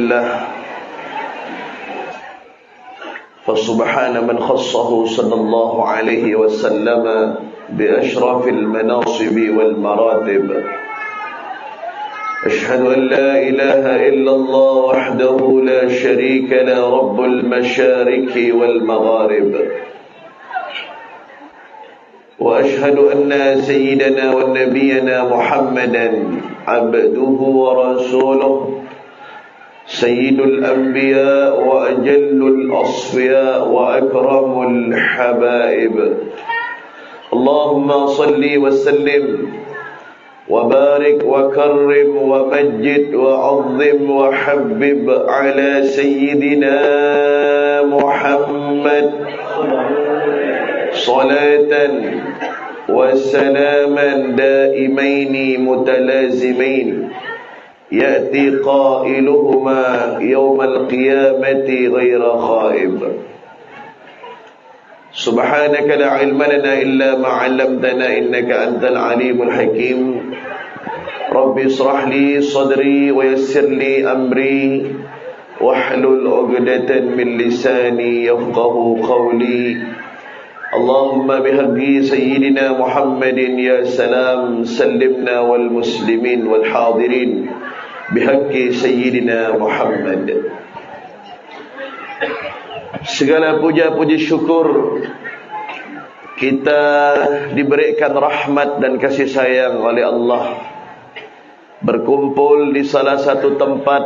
لله فسبحان من خصه صلى الله عليه وسلم بأشرف المناصب والمراتب أشهد أن لا إله إلا الله وحده لا شريك له رب المشارق والمغارب وأشهد أن سيدنا ونبينا محمدا عبده ورسوله سيد الأنبياء وأجل الأصفياء وأكرم الحبائب اللهم صل وسلم وبارك وكرم ومجد وعظم وحبب على سيدنا محمد صلاة وسلاما دائمين متلازمين يأتي قائلهما يوم القيامة غير خائب سبحانك لا علم لنا إلا ما علمتنا إنك أنت العليم الحكيم رب اشرح لي صدري ويسر لي أمري واحلل عقدة من لساني يفقه قولي اللهم بحق سيدنا محمد يا سلام سلمنا والمسلمين والحاضرين بحق سيدنا Muhammad. Segala puja-puji syukur kita diberikan rahmat dan kasih sayang oleh Allah, berkumpul di salah satu tempat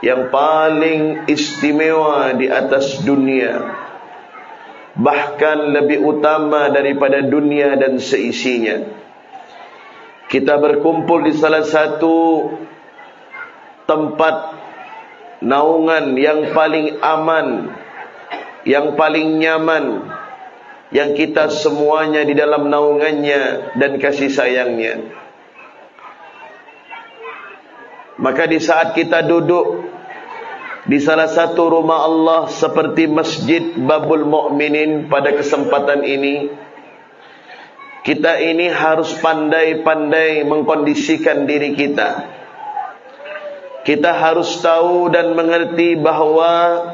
yang paling istimewa di atas dunia, bahkan lebih utama daripada dunia dan seisinya. Kita berkumpul di salah satu tempat naungan yang paling aman, yang paling nyaman, yang kita semuanya di dalam naungannya dan kasih sayangnya. Maka di saat kita duduk di salah satu rumah Allah seperti Masjid Babul Mukminin pada kesempatan ini, kita ini harus pandai-pandai mengkondisikan diri kita. Kita harus tahu dan mengerti bahawa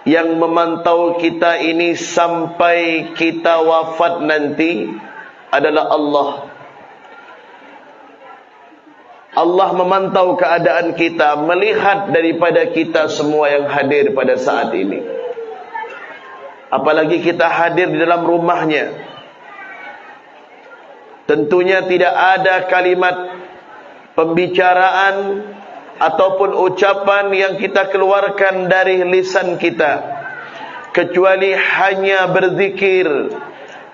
yang memantau kita ini sampai kita wafat nanti adalah Allah. Allah memantau keadaan kita, melihat daripada kita semua yang hadir pada saat ini. Apalagi kita hadir di dalam rumahnya. Tentunya tidak ada kalimat pembicaraan ataupun ucapan yang kita keluarkan dari lisan kita kecuali hanya berzikir,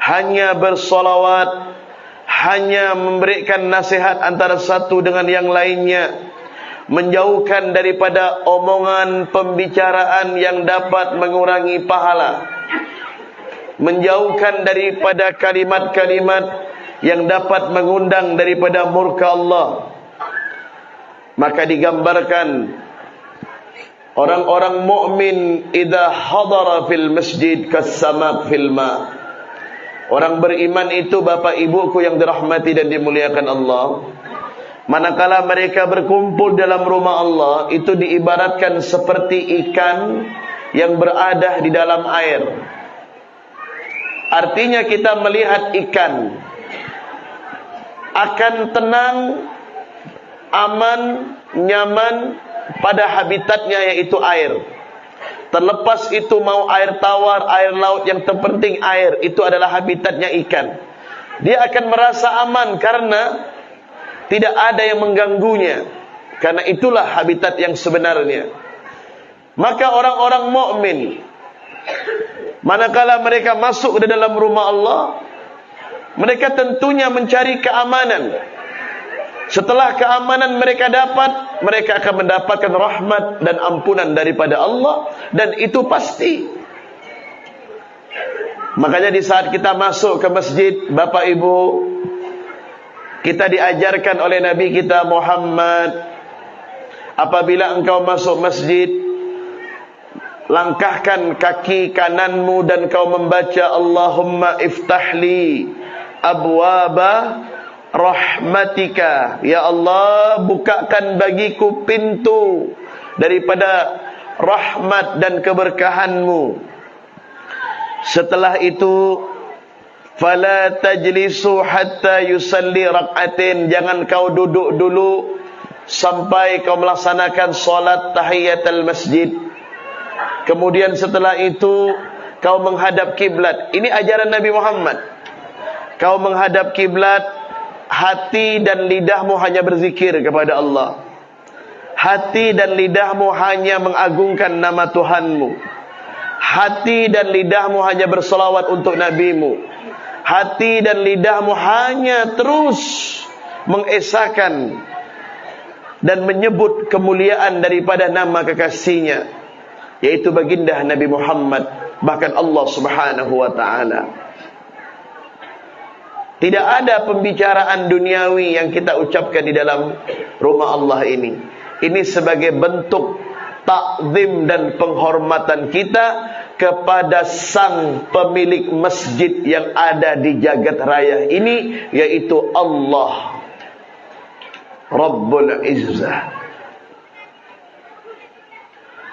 hanya bersolawat, hanya memberikan nasihat antara satu dengan yang lainnya, menjauhkan daripada omongan pembicaraan yang dapat mengurangi pahala, menjauhkan daripada kalimat-kalimat yang dapat mengundang daripada murka Allah. Maka digambarkan orang-orang mukmin idza hadara fil masjid kas-samak fil ma. Orang beriman itu Bapak Ibuku yang dirahmati dan dimuliakan Allah, manakala mereka berkumpul dalam rumah Allah, itu diibaratkan seperti ikan yang berada di dalam air. Artinya kita melihat ikan akan tenang, aman, nyaman pada habitatnya, yaitu air. Terlepas itu mau air tawar, air laut, yang terpenting air, itu adalah habitatnya ikan. Dia akan merasa aman karena tidak ada yang mengganggunya, karena itulah habitat yang sebenarnya. Maka orang-orang mukmin, manakala mereka masuk ke dalam rumah Allah, mereka tentunya mencari keamanan. Setelah keamanan mereka dapat, mereka akan mendapatkan rahmat dan ampunan daripada Allah, dan itu pasti. Makanya di saat kita masuk ke masjid, Bapak Ibu, kita diajarkan oleh Nabi kita Muhammad, apabila engkau masuk masjid, langkahkan kaki kananmu dan kau membaca Allahumma iftahli abwaba rahmatika. Ya Allah, bukakan bagiku pintu daripada rahmat dan keberkahanmu. Setelah itu, fala tajlisu hatta yusalli rak'atin, jangan kau duduk dulu sampai kau melaksanakan solat tahiyatul masjid. Kemudian setelah itu kau menghadap kiblat. Ini ajaran Nabi Muhammad. Kau menghadap kiblat, hati dan lidahmu hanya berzikir kepada Allah. Hati dan lidahmu hanya mengagungkan nama Tuhanmu. Hati dan lidahmu hanya bersolawat untuk nabimu. Hati dan lidahmu hanya terus mengesahkan dan menyebut kemuliaan daripada nama kekasihnya, yaitu baginda Nabi Muhammad, bahkan Allah Subhanahu wa ta'ala. Tidak ada pembicaraan duniawi yang kita ucapkan di dalam rumah Allah ini. Ini sebagai bentuk takzim dan penghormatan kita kepada sang pemilik masjid yang ada di jagat raya ini, yaitu Allah Rabbul Izzah.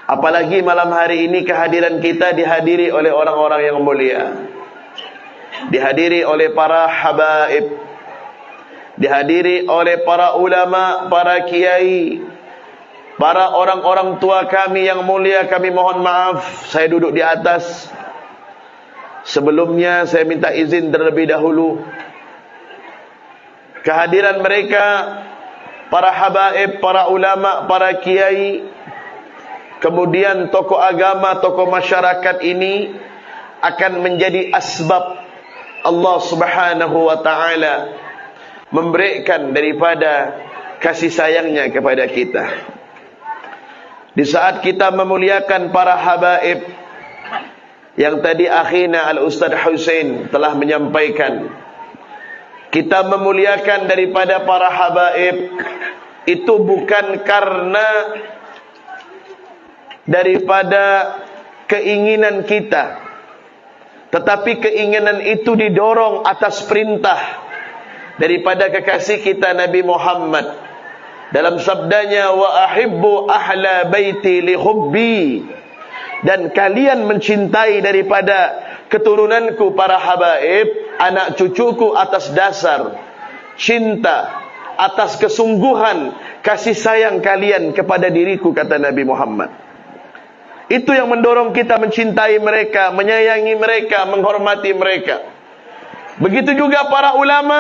Apalagi malam hari ini kehadiran kita dihadiri oleh orang-orang yang mulia, dihadiri oleh para habaib, dihadiri oleh para ulama, para kiai, para orang-orang tua kami yang mulia. Kami mohon maaf, saya duduk di atas. Sebelumnya saya minta izin terlebih dahulu. Kehadiran mereka, para habaib, para ulama, para kiai, kemudian tokoh agama, tokoh masyarakat ini akan menjadi asbab Allah Subhanahu wa ta'ala memberikan daripada kasih sayangnya kepada kita. Di saat kita memuliakan para habaib, yang tadi akhina Al-Ustaz Husain telah menyampaikan, kita memuliakan daripada para habaib itu bukan karena daripada keinginan kita, tetapi keinginan itu didorong atas perintah daripada kekasih kita Nabi Muhammad. Dalam sabdanya, wa ahibbu ahla baiti li hubbi, dan kalian mencintai daripada keturunanku para habaib, anak cucuku, atas dasar cinta, atas kesungguhan kasih sayang kalian kepada diriku, kata Nabi Muhammad. Itu yang mendorong kita mencintai mereka, menyayangi mereka, menghormati mereka. Begitu juga para ulama,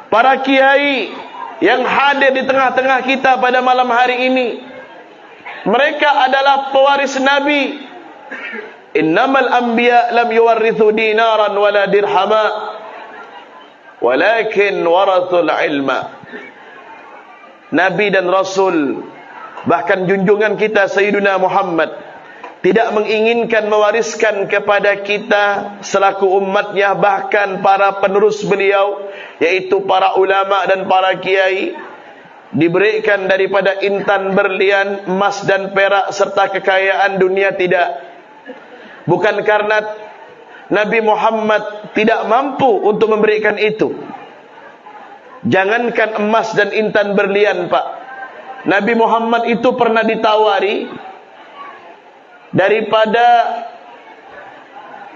para kiai yang hadir di tengah-tengah kita pada malam hari ini. Mereka adalah pewaris Nabi. Innamal anbiya lam yuwarrithu dinaran wala dirhama, walakin warathul ilma. Nabi dan Rasul, bahkan junjungan kita Sayyidina Muhammad, tidak menginginkan mewariskan kepada kita selaku umatnya, bahkan para penerus beliau, yaitu para ulama dan para kiai, diberikan daripada intan berlian, emas dan perak serta kekayaan dunia. Tidak. Bukan karena Nabi Muhammad tidak mampu untuk memberikan itu. Jangankan emas dan intan berlian, Pak. Nabi Muhammad itu pernah ditawari daripada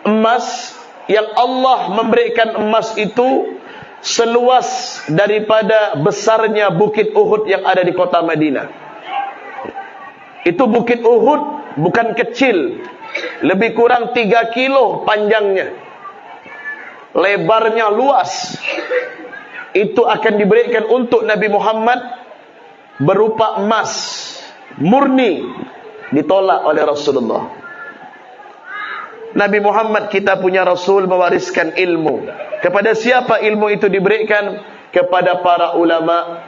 emas, yang Allah memberikan emas itu seluas daripada besarnya bukit Uhud yang ada di kota Madinah. Itu bukit Uhud bukan kecil, lebih kurang 3 kilo panjangnya, lebarnya luas. Itu akan diberikan untuk Nabi Muhammad berupa emas murni, ditolak oleh Rasulullah. Nabi Muhammad, kita punya Rasul, mewariskan ilmu. Kepada siapa ilmu itu diberikan? Kepada para ulama,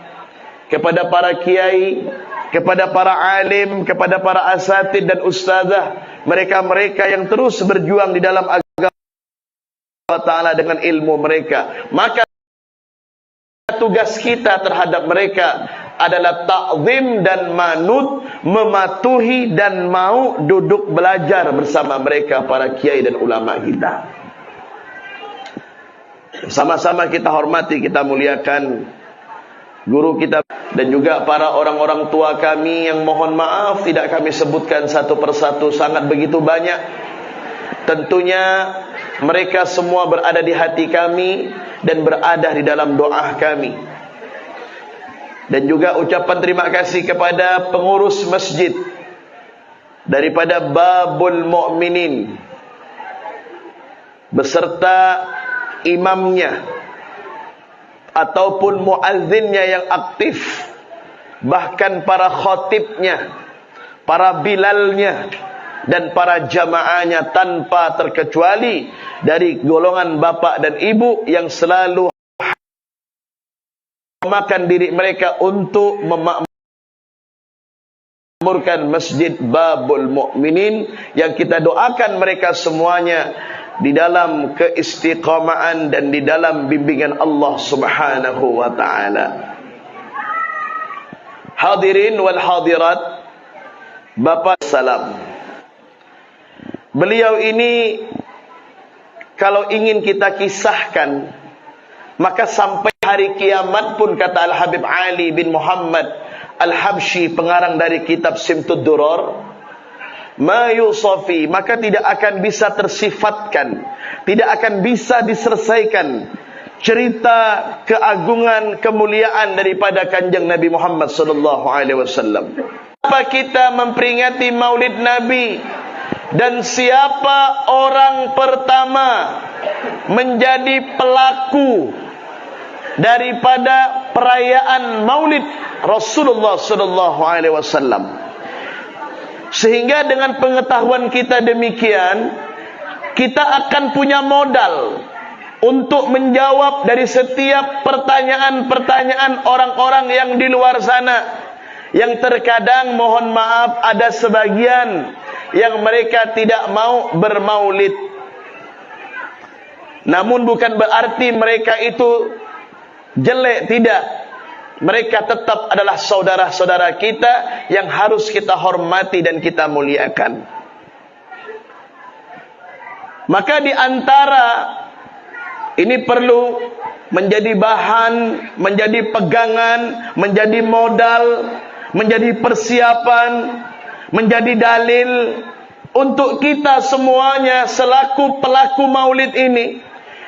kepada para kiai, kepada para alim, kepada para asatid dan ustazah. Mereka-mereka yang terus berjuang di dalam agama Allah Ta'ala dengan ilmu mereka. Maka tugas kita terhadap mereka adalah ta'zim dan manut, mematuhi dan mau duduk belajar bersama mereka, para kiai dan ulama kita. Sama-sama kita hormati, kita muliakan guru kita. dan juga para orang-orang tua kami yang mohon maaf tidak kami sebutkan satu persatu, sangat begitu banyak. Tentunya mereka semua berada di hati kami dan berada di dalam doa kami. Dan juga ucapan terima kasih kepada pengurus masjid daripada Babul Mukminin beserta imamnya ataupun muazzinnya yang aktif, bahkan para khatibnya, para bilalnya, dan para jamaahnya tanpa terkecuali dari golongan bapak dan ibu yang selalu memakan diri mereka untuk memakmurkan Masjid Babul Mukminin, yang kita doakan mereka semuanya di dalam keistiqamaan dan di dalam bimbingan Allah Subhanahu wa taala. Hadirin wal hadirat, Bapak salam. Beliau ini kalau ingin kita kisahkan, maka sampai hari kiamat pun, kata Al-Habib Ali bin Muhammad Al-Habsyi, pengarang dari kitab Simtud Duror, ma yusafi, maka tidak akan bisa tersifatkan, tidak akan bisa diselesaikan cerita keagungan, kemuliaan daripada kanjeng Nabi Muhammad sallallahu alaihi wasallam. Apa kita memperingati Maulid Nabi, dan siapa orang pertama menjadi pelaku daripada perayaan Maulid Rasulullah sallallahu alaihi wasallam. Sehingga dengan pengetahuan kita demikian, kita akan punya modal untuk menjawab dari setiap pertanyaan-pertanyaan orang-orang yang di luar sana, yang terkadang mohon maaf ada sebagian yang mereka tidak mau bermaulid. Namun bukan berarti mereka itu jelek, tidak. Mereka tetap adalah saudara-saudara kita yang harus kita hormati dan kita muliakan. Maka di antara ini perlu menjadi bahan, menjadi pegangan, menjadi modal, menjadi persiapan, menjadi dalil untuk kita semuanya selaku pelaku maulid ini,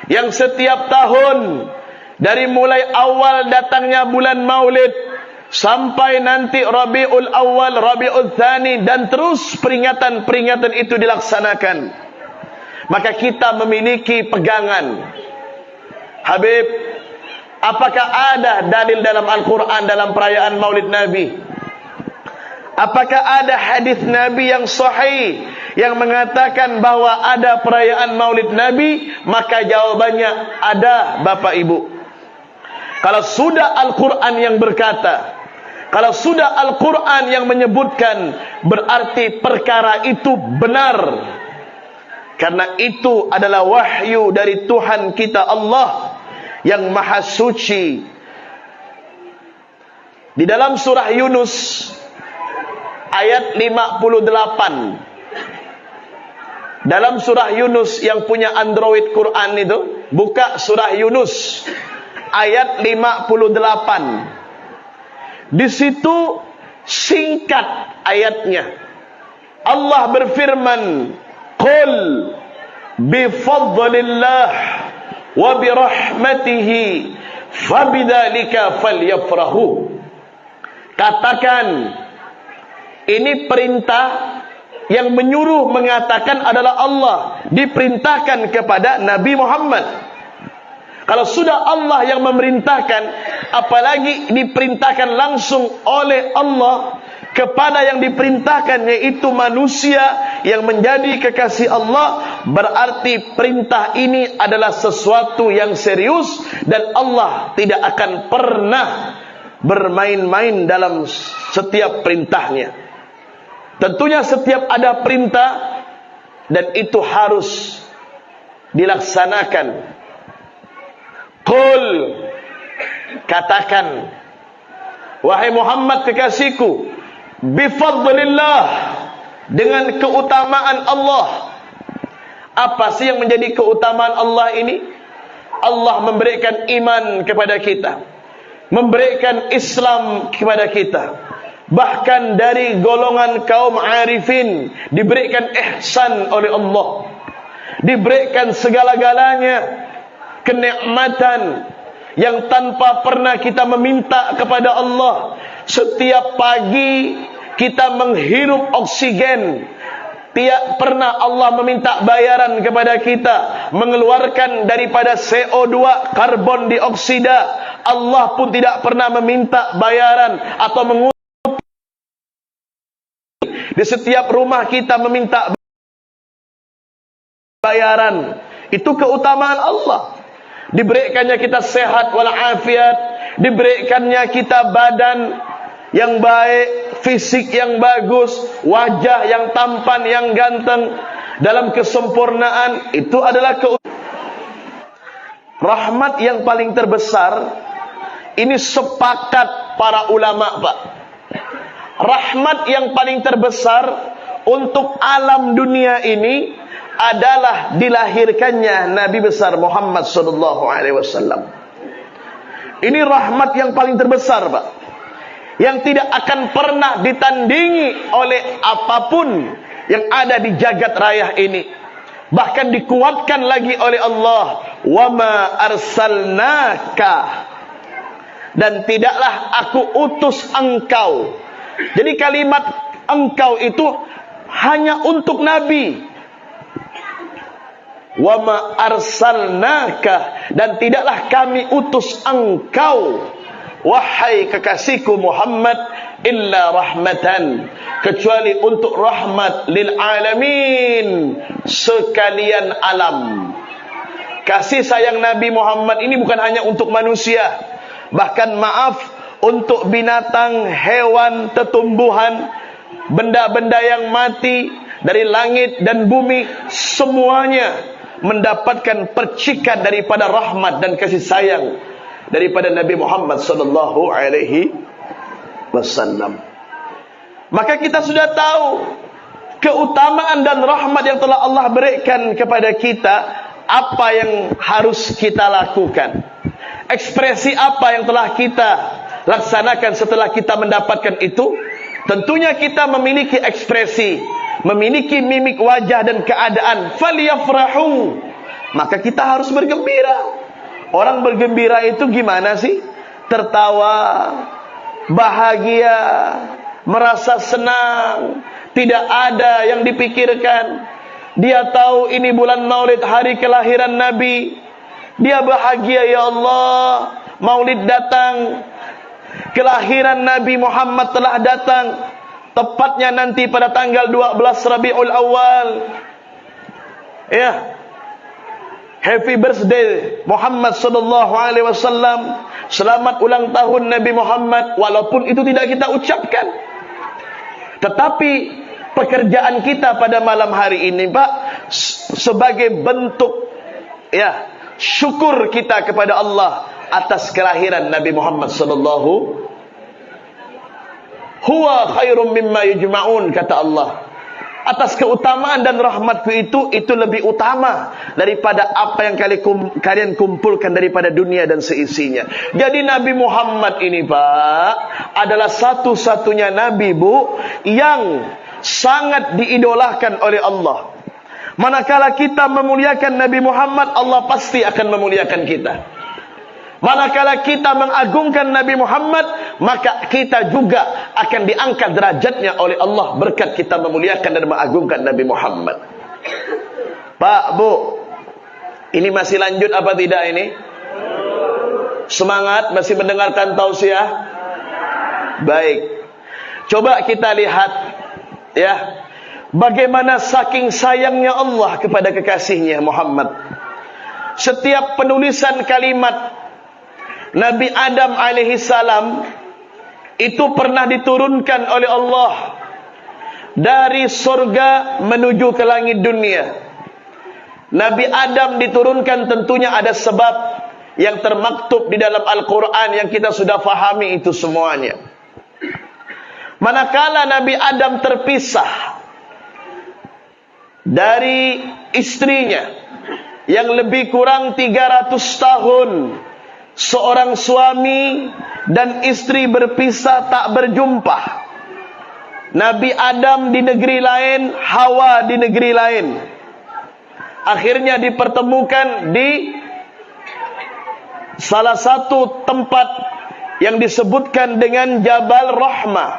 yang setiap tahun dari mulai awal datangnya bulan Maulid sampai nanti Rabiul Awal, Rabiul Tsani, dan terus peringatan-peringatan itu dilaksanakan, maka kita memiliki pegangan. Habib, apakah ada dalil dalam Al-Quran dalam perayaan Maulid Nabi? Apakah ada hadis Nabi yang sahih yang mengatakan bahwa ada perayaan Maulid Nabi? Maka jawabannya ada, Bapak Ibu. Kalau sudah Al-Quran yang berkata, kalau sudah Al-Quran yang menyebutkan, berarti perkara itu benar. Karena itu adalah wahyu dari Tuhan kita Allah yang maha suci. Di dalam surah Yunus ayat 58. Dalam surah Yunus, yang punya Android Quran itu, buka surah Yunus ayat 58. Di situ singkat ayatnya. Allah berfirman, "Qul bi fadlillah wa bi rahmatihi fabidzalika falyafrahu." Katakan, ini perintah yang menyuruh mengatakan adalah Allah, diperintahkan kepada Nabi Muhammad. Kalau sudah Allah yang memerintahkan, apalagi diperintahkan langsung oleh Allah kepada yang diperintahkan, yaitu manusia yang menjadi kekasih Allah, berarti perintah ini adalah sesuatu yang serius, dan Allah tidak akan pernah bermain-main dalam setiap perintahnya. Tentunya setiap ada perintah, dan itu harus dilaksanakan. Qul, katakan, wahai Muhammad kekasihku, bifadlillah, dengan keutamaan Allah. Apa sih yang menjadi keutamaan Allah ini? Allah memberikan iman kepada kita. memberikan Islam kepada kita. Bahkan dari golongan kaum arifin diberikan ihsan oleh Allah, diberikan segala-galanya, kenikmatan yang tanpa pernah kita meminta kepada Allah. Setiap pagi kita menghirup oksigen, tiap pernah Allah meminta bayaran kepada kita. Mengeluarkan daripada CO2, karbon dioksida, Allah pun tidak pernah meminta bayaran atau mengurangi. Di setiap rumah kita meminta bayaran. Itu keutamaan Allah. Diberikannya kita sehat walafiat, diberikannya kita badan yang baik, fisik yang bagus, wajah yang tampan, yang ganteng, dalam kesempurnaan. Itu adalah rahmat yang paling terbesar. Ini sepakat para ulama, Pak. Rahmat yang paling terbesar untuk alam dunia ini adalah dilahirkannya Nabi besar Muhammad sallallahu alaihi wasallam. Ini rahmat yang paling terbesar, Pak, yang tidak akan pernah ditandingi oleh apapun yang ada di jagat raya ini. Bahkan dikuatkan lagi oleh Allah, wa ma arsalnaka, dan tidaklah aku utus engkau. Jadi kalimat engkau itu hanya untuk Nabi. Wa ma arsalnaka, dan tidaklah kami utus engkau, wahai kekasihku Muhammad, illa rahmatan, kecuali untuk rahmat lil alamin, sekalian alam. Kasih sayang Nabi Muhammad ini bukan hanya untuk manusia, bahkan maaf, untuk binatang, hewan, tetumbuhan, benda-benda yang mati dari langit dan bumi, semuanya mendapatkan percikan daripada rahmat dan kasih sayang daripada Nabi Muhammad sallallahu alaihi wasallam. Maka kita sudah tahu keutamaan dan rahmat yang telah Allah berikan kepada kita. Apa yang harus kita lakukan? Ekspresi apa yang telah kita laksanakan setelah kita mendapatkan itu? Tentunya kita memiliki ekspresi, memiliki mimik wajah dan keadaan. Falyafrahu, maka kita harus bergembira. Orang bergembira itu gimana sih? Tertawa, bahagia, merasa senang, tidak ada yang dipikirkan. Dia tahu ini bulan Maulid, hari kelahiran Nabi. Dia bahagia, ya Allah, Maulid datang, kelahiran Nabi Muhammad telah datang. Tepatnya nanti pada tanggal 12 Rabiul Awal. Ya, happy birthday Muhammad sallallahu alaihi wasallam. Selamat ulang tahun Nabi Muhammad. Walaupun itu tidak kita ucapkan, tetapi pekerjaan kita pada malam hari ini, Pak, sebagai bentuk ya syukur kita kepada Allah atas kelahiran Nabi Muhammad sallallahu. Huwa khairum mimma yujma'un, kata Allah. Atas keutamaan dan rahmatku itu lebih utama daripada apa yang kalian kumpulkan daripada dunia dan seisinya. Jadi Nabi Muhammad ini, Pak, adalah satu-satunya Nabi, Bu, yang sangat diidolakan oleh Allah. Manakala kita memuliakan Nabi Muhammad, Allah pasti akan memuliakan kita. Manakala kita mengagungkan Nabi Muhammad, maka kita juga akan diangkat derajatnya oleh Allah berkat kita memuliakan dan mengagungkan Nabi Muhammad. Pak, Bu, ini masih lanjut apa tidak ini? Semangat, masih mendengarkan tausiah? Baik. Coba kita lihat ya, bagaimana saking sayangnya Allah kepada kekasihnya Muhammad. Setiap penulisan kalimat Nabi Adam alaihi salam itu pernah diturunkan oleh Allah dari surga menuju ke langit dunia. Nabi Adam diturunkan tentunya ada sebab yang termaktub di dalam Al-Quran yang kita sudah fahami itu semuanya. Manakala Nabi Adam terpisah dari istrinya yang lebih kurang 300 tahun seorang suami dan istri berpisah tak berjumpa. Nabi Adam di negeri lain, Hawa di negeri lain. Akhirnya dipertemukan di salah satu tempat yang disebutkan dengan Jabal Rahmah,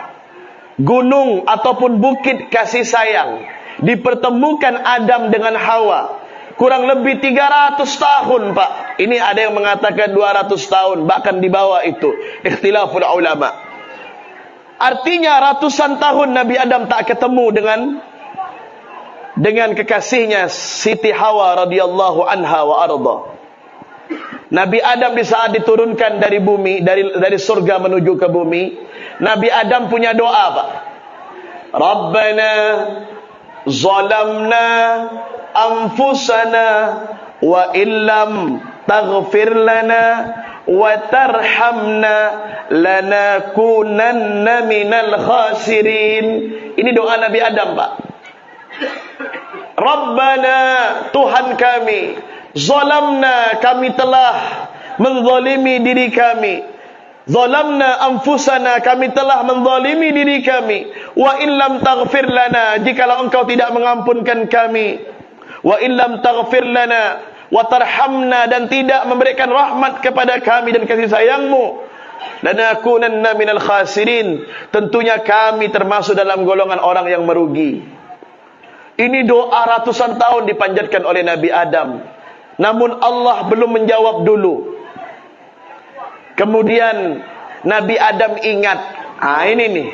gunung ataupun bukit kasih sayang. Dipertemukan Adam dengan Hawa. Kurang lebih 300 tahun, Pak. Ini ada yang mengatakan 200 tahun, bahkan di bawah itu. Ikhtilaful ulama. Artinya ratusan tahun Nabi Adam tak ketemu dengan kekasihnya Siti Hawa radhiyallahu anha wa arda. Nabi Adam di saat diturunkan dari bumi, dari surga menuju ke bumi, Nabi Adam punya doa, Pak. Rabbana zalamna anfusana wa illam taghfir lana wa tarhamna lanakunanna minal khasirin. Ini doa Nabi Adam, Pak. Rabbana, Tuhan kami, zalamna, kami telah menzalimi diri kami. Zalamna anfusana, kami telah menzalimi diri kami. Wa illam taghfir lana, jikalau engkau tidak mengampunkan kami. Wa illam taghfir lana wa tarhamna, dan tidak memberikan rahmat kepada kami dan kasih sayangmu, lanakunanna minal khasirin, tentunya kami termasuk dalam golongan orang yang merugi. Ini doa ratusan tahun dipanjatkan oleh Nabi Adam. Namun Allah belum menjawab dulu. Kemudian Nabi Adam ingat, ini nih,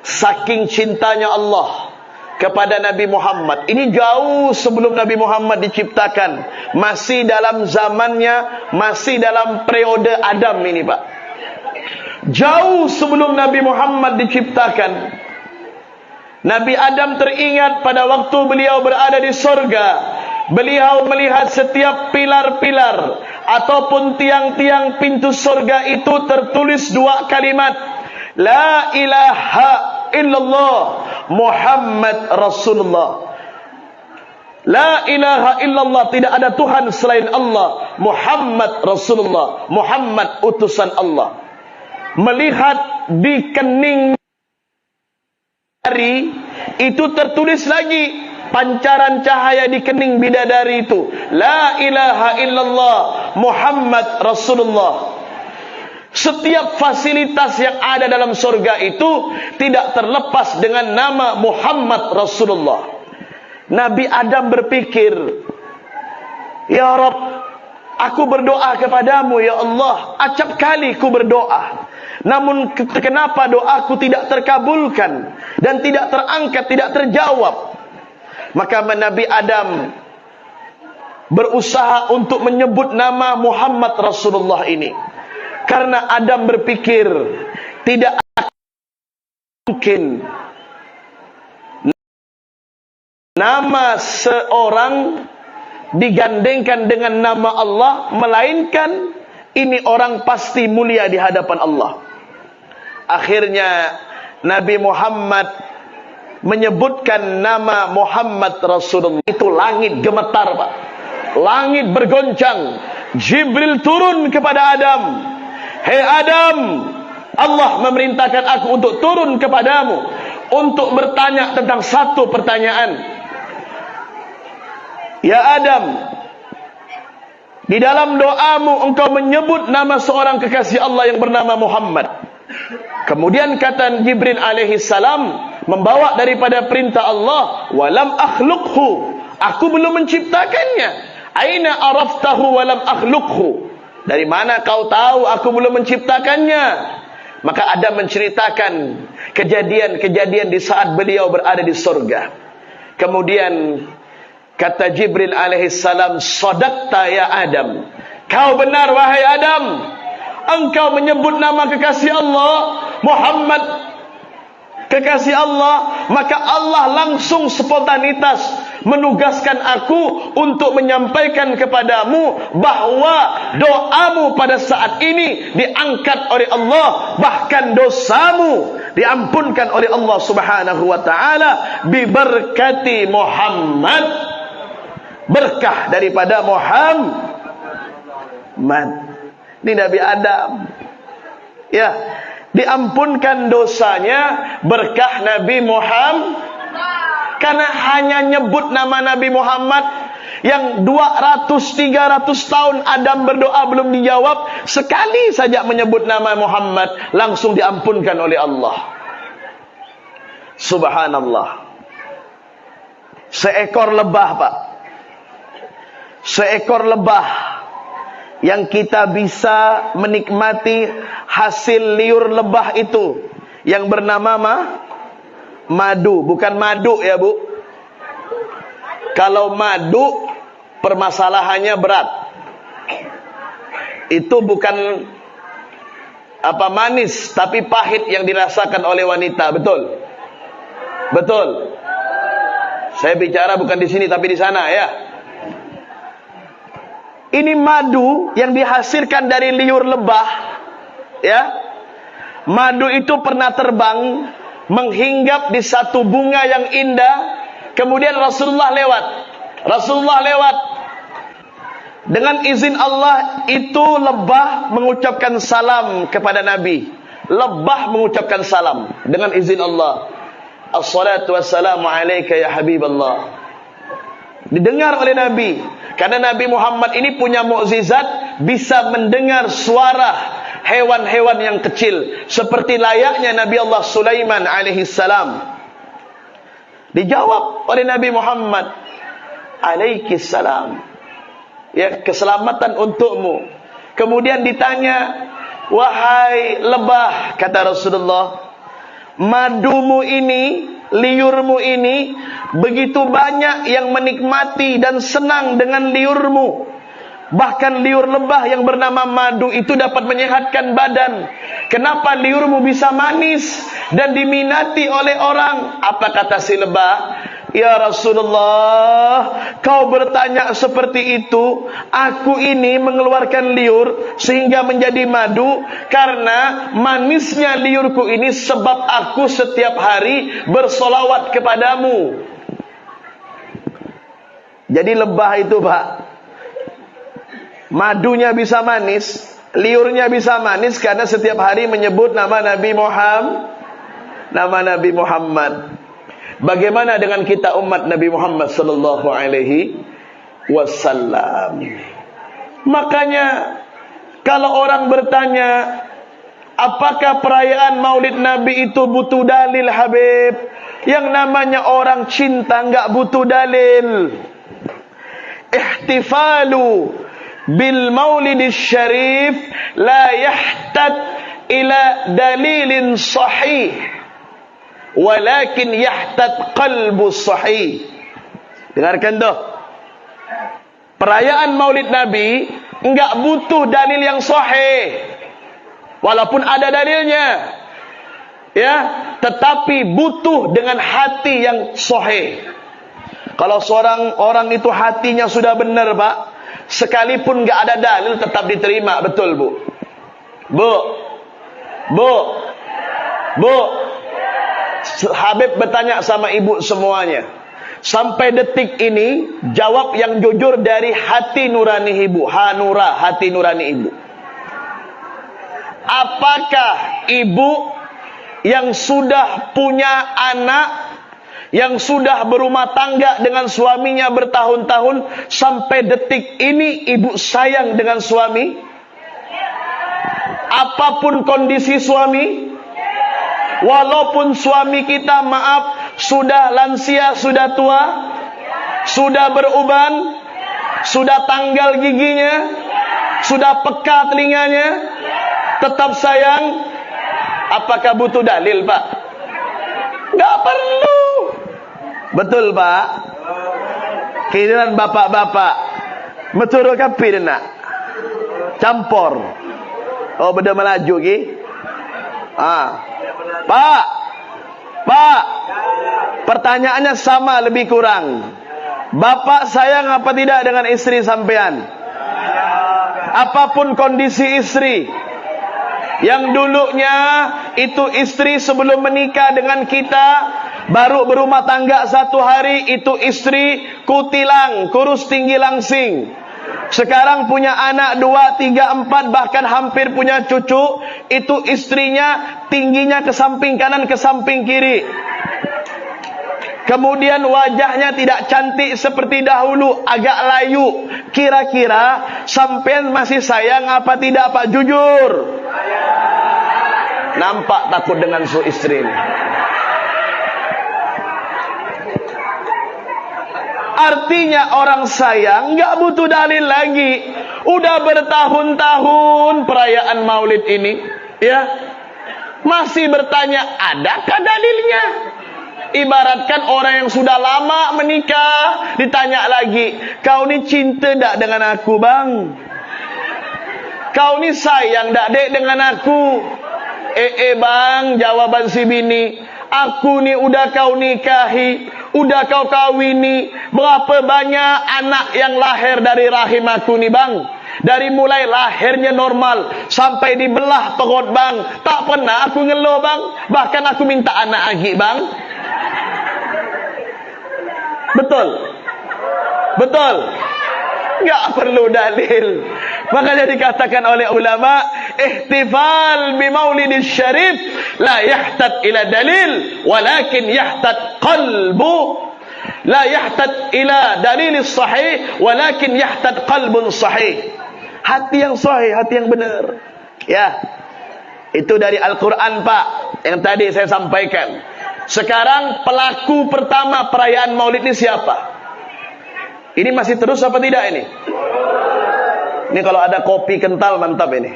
saking cintanya Allah kepada Nabi Muhammad. Ini jauh sebelum Nabi Muhammad diciptakan. Masih dalam zamannya, masih dalam periode Adam ini, Pak. Jauh sebelum Nabi Muhammad diciptakan. Nabi Adam teringat pada waktu beliau berada di surga. Beliau melihat setiap pilar-pilar ataupun tiang-tiang pintu surga itu tertulis dua kalimat, La ilaha illallah Muhammad Rasulullah. La ilaha illallah, tidak ada Tuhan selain Allah, Muhammad Rasulullah, Muhammad utusan Allah. Melihat di kening bidadari itu tertulis lagi, pancaran cahaya di kening bidadari itu, La ilaha illallah Muhammad Rasulullah. Setiap fasilitas yang ada dalam surga itu tidak terlepas dengan nama Muhammad Rasulullah. Nabi Adam berpikir, Ya Rabb, aku berdoa kepadamu, Ya Allah. Acap kali ku berdoa, namun kenapa doaku tidak terkabulkan dan tidak terangkat, tidak terjawab? Maka Nabi Adam berusaha untuk menyebut nama Muhammad Rasulullah ini. Karena Adam berpikir, tidak mungkin nama seorang digandengkan dengan nama Allah, melainkan ini orang pasti mulia di hadapan Allah. Akhirnya Nabi Muhammad menyebutkan nama Muhammad Rasulullah. Itu langit gemetar, Pak. Langit bergoncang. Jibril turun kepada Adam. Hei Adam, Allah memerintahkan aku untuk turun kepadamu, untuk bertanya tentang satu pertanyaan. Ya Adam, di dalam doamu engkau menyebut nama seorang kekasih Allah yang bernama Muhammad. Kemudian kata Jibril alaihi salam, membawa daripada perintah Allah, walam akhluqhu, aku belum menciptakannya. Aina araftahu walam akhluqhu, dari mana kau tahu aku belum menciptakannya? Maka Adam menceritakan kejadian-kejadian di saat beliau berada di surga. Kemudian kata Jibril alaihi salam, sadaqta ya Adam, kau benar wahai Adam, engkau menyebut nama kekasih Allah Muhammad, kekasih Allah. Maka Allah langsung spontanitas menugaskan aku untuk menyampaikan kepadamu bahwa doamu pada saat ini diangkat oleh Allah, bahkan dosamu diampunkan oleh Allah Subhanahu wa taala biberkati Muhammad, berkah daripada Muhammad. Ini Nabi Adam. Ya, diampunkan dosanya berkah Nabi Muhammad. Karena hanya nyebut nama Nabi Muhammad yang 200-300 tahun Adam berdoa belum dijawab, sekali saja menyebut nama Muhammad langsung diampunkan oleh Allah. Subhanallah. Seekor lebah, Pak. Seekor lebah yang kita bisa menikmati hasil liur lebah itu yang bernama madu, bukan madu ya, Bu. Kalau madu permasalahannya berat. Itu bukan manis, tapi pahit yang dirasakan oleh wanita, betul? Betul. Saya bicara bukan di sini tapi di sana ya. Ini madu yang dihasilkan dari liur lebah, ya. Madu itu pernah terbang menghinggap di satu bunga yang indah. Kemudian Rasulullah lewat. Dengan izin Allah itu lebah mengucapkan salam kepada Nabi. Lebah mengucapkan salam dengan izin Allah. Assalatu wassalamu alaika ya Habiballah. Didengar oleh Nabi. Karena Nabi Muhammad ini punya mukjizat, bisa mendengar suara hewan-hewan yang kecil, seperti layaknya Nabi Allah Sulaiman alaihi salam. Dijawab oleh Nabi Muhammad, alaikis salam. Ya, keselamatan untukmu. Kemudian ditanya, wahai lebah, kata Rasulullah, madumu ini, liurmu ini, begitu banyak yang menikmati dan senang dengan liurmu. Bahkan liur lebah yang bernama madu itu dapat menyehatkan badan. Kenapa liurmu bisa manis dan diminati oleh orang? Apa kata si lebah? Ya Rasulullah, kau bertanya seperti itu. Aku ini mengeluarkan liur sehingga menjadi madu karena manisnya liurku ini sebab aku setiap hari bersolawat kepadamu. Jadi lebah itu, Pak, madunya bisa manis, liurnya bisa manis karena setiap hari menyebut nama Nabi Muhammad. Bagaimana dengan kita umat Nabi Muhammad sallallahu alaihi wasallam? Makanya kalau orang bertanya, apakah perayaan Maulid Nabi itu butuh dalil, Habib? Yang namanya orang cinta enggak butuh dalil. Ihtifalu bil maulidis syarif la yahtaj ila dalilin sahih, walakin yahtaj qalbu sahih. Dengarkan tuh. Perayaan Maulid Nabi enggak butuh dalil yang sahih, walaupun ada dalilnya, ya, tetapi butuh dengan hati yang sahih. Kalau seorang orang itu hatinya sudah benar, Pak, sekalipun enggak ada dalil tetap diterima, betul, Bu? Bu, Habib bertanya sama ibu semuanya. Sampai detik ini jawab yang jujur dari hati nurani ibu, Hanura, hati nurani ibu. Apakah ibu yang sudah punya anak, yang sudah berumah tangga dengan suaminya bertahun-tahun, sampai detik ini ibu sayang dengan suami? Apapun kondisi suami, walaupun suami kita, maaf, sudah lansia, sudah tua, sudah beruban, sudah tanggal giginya, sudah peka telinganya, tetap sayang. Apakah butuh dalil, Pak? Enggak perlu. Betul, Pak? Kiriran bapak-bapak meturu kapir nak campur. Oh, beda melaju ki. Pak, pertanyaannya sama lebih kurang. Bapak sayang apa tidak dengan istri sampean? Apapun kondisi istri, yang dulunya itu istri sebelum menikah dengan kita baru berumah tangga 1 hari, itu istri kutilang, kurus tinggi langsing. Sekarang punya anak 2, 3, 4, bahkan hampir punya cucu. Itu istrinya tingginya ke samping kanan, ke samping kiri. Kemudian wajahnya tidak cantik seperti dahulu, agak layu. Kira-kira sampean masih sayang apa tidak, Pak? Jujur. Nampak takut dengan su istri ini. Artinya orang sayang nggak butuh dalil lagi. Udah bertahun-tahun perayaan Maulid ini, ya, masih bertanya, adakah dalilnya? Ibaratkan orang yang sudah lama menikah, ditanya lagi, kau ni cinta tak dengan aku, bang? Kau ni sayang tak, dek, dengan aku? Bang, jawaban si bini, aku ni udah kau nikahi, udah kau kawini. Berapa banyak anak yang lahir dari rahim aku ni, bang? Dari mulai lahirnya normal sampai dibelah perut, bang, tak pernah aku ngeluh, bang. Bahkan aku minta anak lagi, bang. Betul? Betul? Enggak perlu dalil. Makanya dikatakan oleh ulama, ihtifal bi maulidis syarif la yahtat ila dalil, walakin yahtat qalbu. La yahtat ila dalilis sahih, walakin yahtat qalbun sahih. Hati yang sahih, hati yang benar. Ya. Itu dari Al-Quran, Pak, yang tadi saya sampaikan. Sekarang pelaku pertama perayaan Maulid ini siapa? Ini masih terus apa tidak ini? Ini kalau ada kopi kental mantap ini.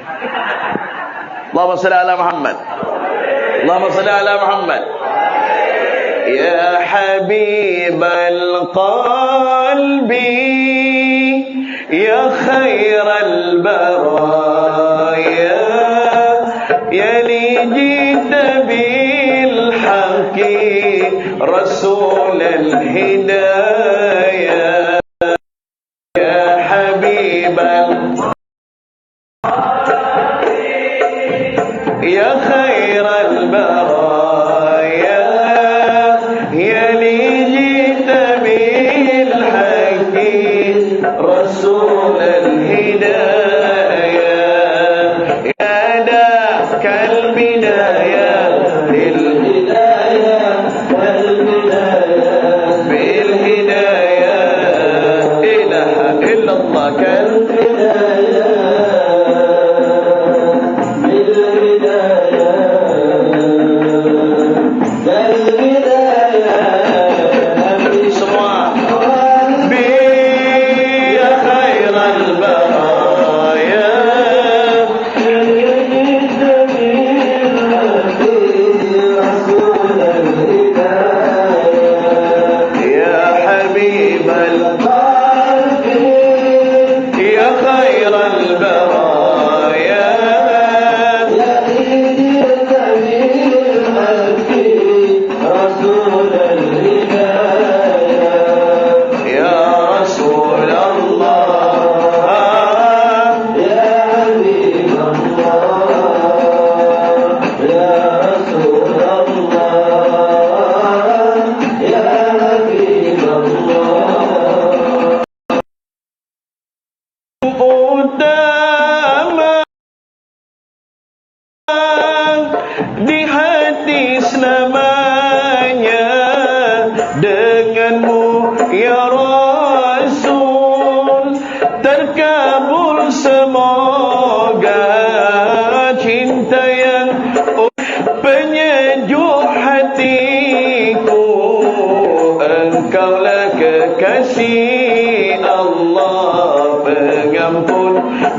Allahumma shalli ala Muhammad. Allahumma shalli ala Muhammad. Ya habibal qalbi, ya khairal baraya, ya li jita bil haqi rasulal hidayah. Ya khairal baraya, ya li jita bil haqi rasulal hidayah. Ya da kal bidayah lil hidayah wal bidayah bil hidayah. Ilaha illallah kal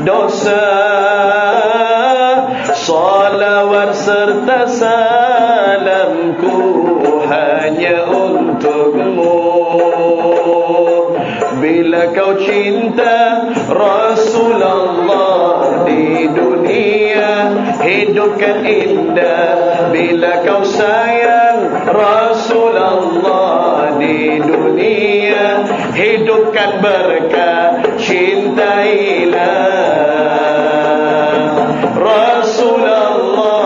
dosa, salawat serta salamku hanya untukmu. Bila kau cinta Rasulullah di dunia, hidupkan indah. Bila kau sayang Rasulullah di dunia, hidupkan berkah. Cintailah Rasulullah,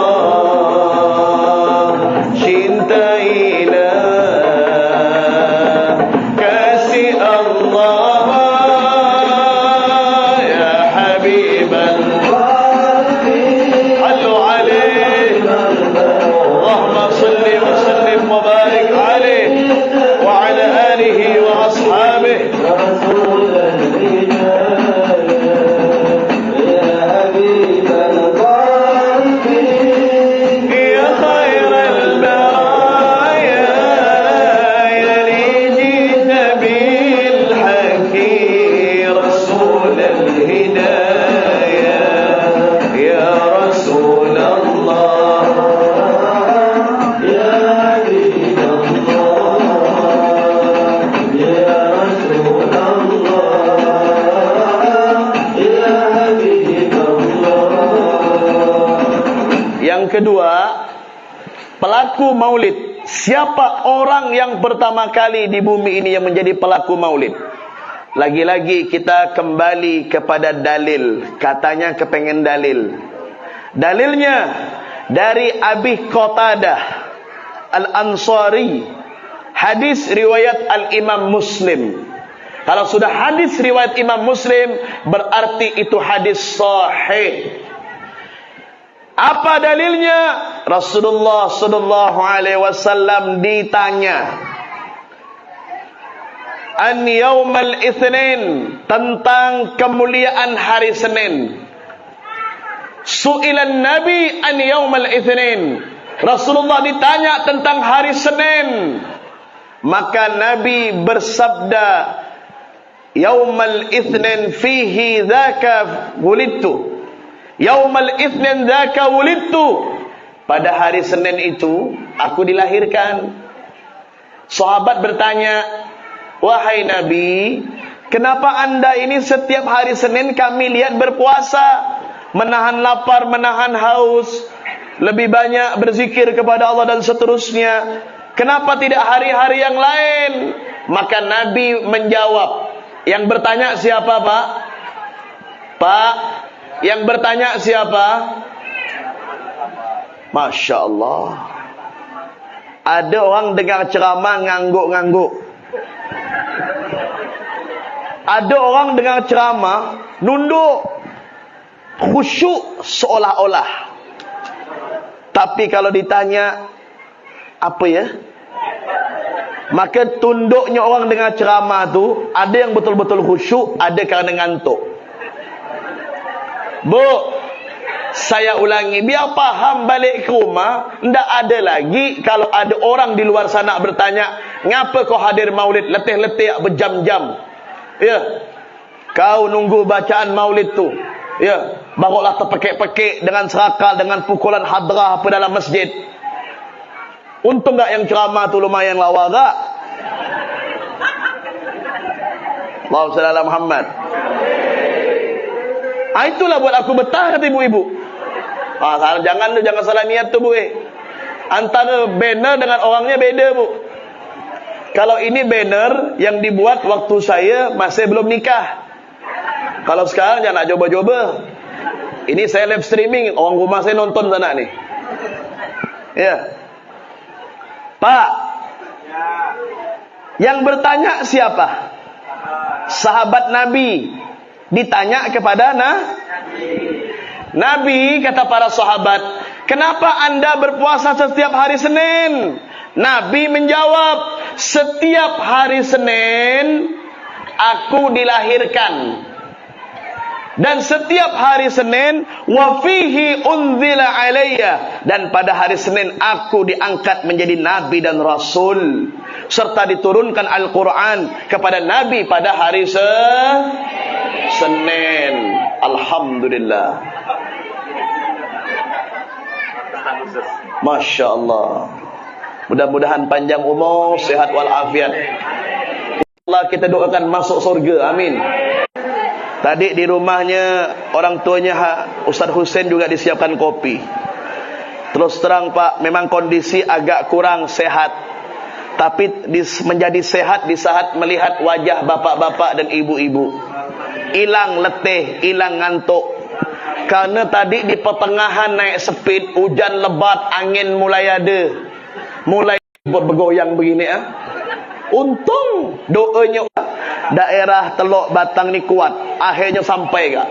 cintailah kasih Allah. Yang kedua, pelaku maulid. Siapa orang yang pertama kali di bumi ini yang menjadi pelaku maulid? Lagi-lagi kita kembali kepada dalil. Katanya kepengen dalil. Dalilnya dari Abi Qatadah Al-Ansari, hadis riwayat Al-Imam Muslim. Kalau sudah hadis riwayat Imam Muslim, berarti itu hadis sahih. Apa dalilnya? Rasulullah sallallahu alaihi wasallam ditanya an yaumal itsnin, tentang kemuliaan hari Senin. Su'ilan Nabi an yaumal itsnin. Rasulullah ditanya tentang hari Senin. Maka Nabi bersabda, yaumal itsnin fihi dzaka wulidtu. Yaumal itsnin dzaka wulidtu. Pada hari Senin itu aku dilahirkan. Sahabat bertanya, wahai Nabi, kenapa anda ini setiap hari Senin kami lihat berpuasa, menahan lapar, menahan haus, lebih banyak berzikir kepada Allah dan seterusnya. Kenapa tidak hari-hari yang lain? Maka Nabi menjawab. Yang bertanya siapa, Pak? Pak, yang bertanya siapa? Masya Allah. Ada orang dengar ceramah ngangguk-ngangguk. Ada orang dengar ceramah nunduk, khusyuk seolah-olah. Tapi kalau ditanya, apa ya? Maka tunduknya orang dengar ceramah tu, ada yang betul-betul khusyuk, ada kerana ngantuk. Bu, saya ulangi, biar faham balik ke rumah. Tidak ada lagi kalau ada orang di luar sana bertanya, ngapa kau hadir maulid letih-letih berjam-jam? Ya, kau nunggu bacaan maulid tu. Ya, barulah terpekik-pekik dengan serakal, dengan pukulan hadrah apa dalam masjid. Untung tak yang ceramah tu lumayan lawa tak? Allahumma salli ala Muhammad. Itulah buat aku betah, kata ibu-ibu. Jangan salah niat tu, Bu. Antara banner dengan orangnya beda, Bu. Kalau ini banner yang dibuat waktu saya masih belum nikah. Kalau sekarang jangan nak coba-coba. Ini saya live streaming, orang rumah saya nonton sana ni. Ya. Pak, yang bertanya siapa? Sahabat Nabi. Ditanya kepada Nabi, kata para sahabat, kenapa anda berpuasa setiap hari Senin? Nabi menjawab, setiap hari Senin aku dilahirkan. Dan setiap hari Senin wa fihi unzila alayya, dan pada hari Senin aku diangkat menjadi nabi dan rasul, serta diturunkan Al-Quran kepada nabi pada hari Senin. Alhamdulillah. Masya Allah. Mudah-mudahan panjang umur, sehat walafiat. Allah kita doakan masuk surga. Amin. Tadi di rumahnya orang tuanya Ustaz Hussein juga disiapkan kopi. Terus terang Pak, memang kondisi agak kurang sehat. Tapi menjadi sehat di saat melihat wajah bapak-bapak dan ibu-ibu. Hilang letih, hilang ngantuk. Karena tadi di pertengahan naik speed, hujan lebat, angin mulai ada. Mulai bergoyang begini. Untung doanya daerah Teluk Batang ni kuat. Akhirnya sampai kak.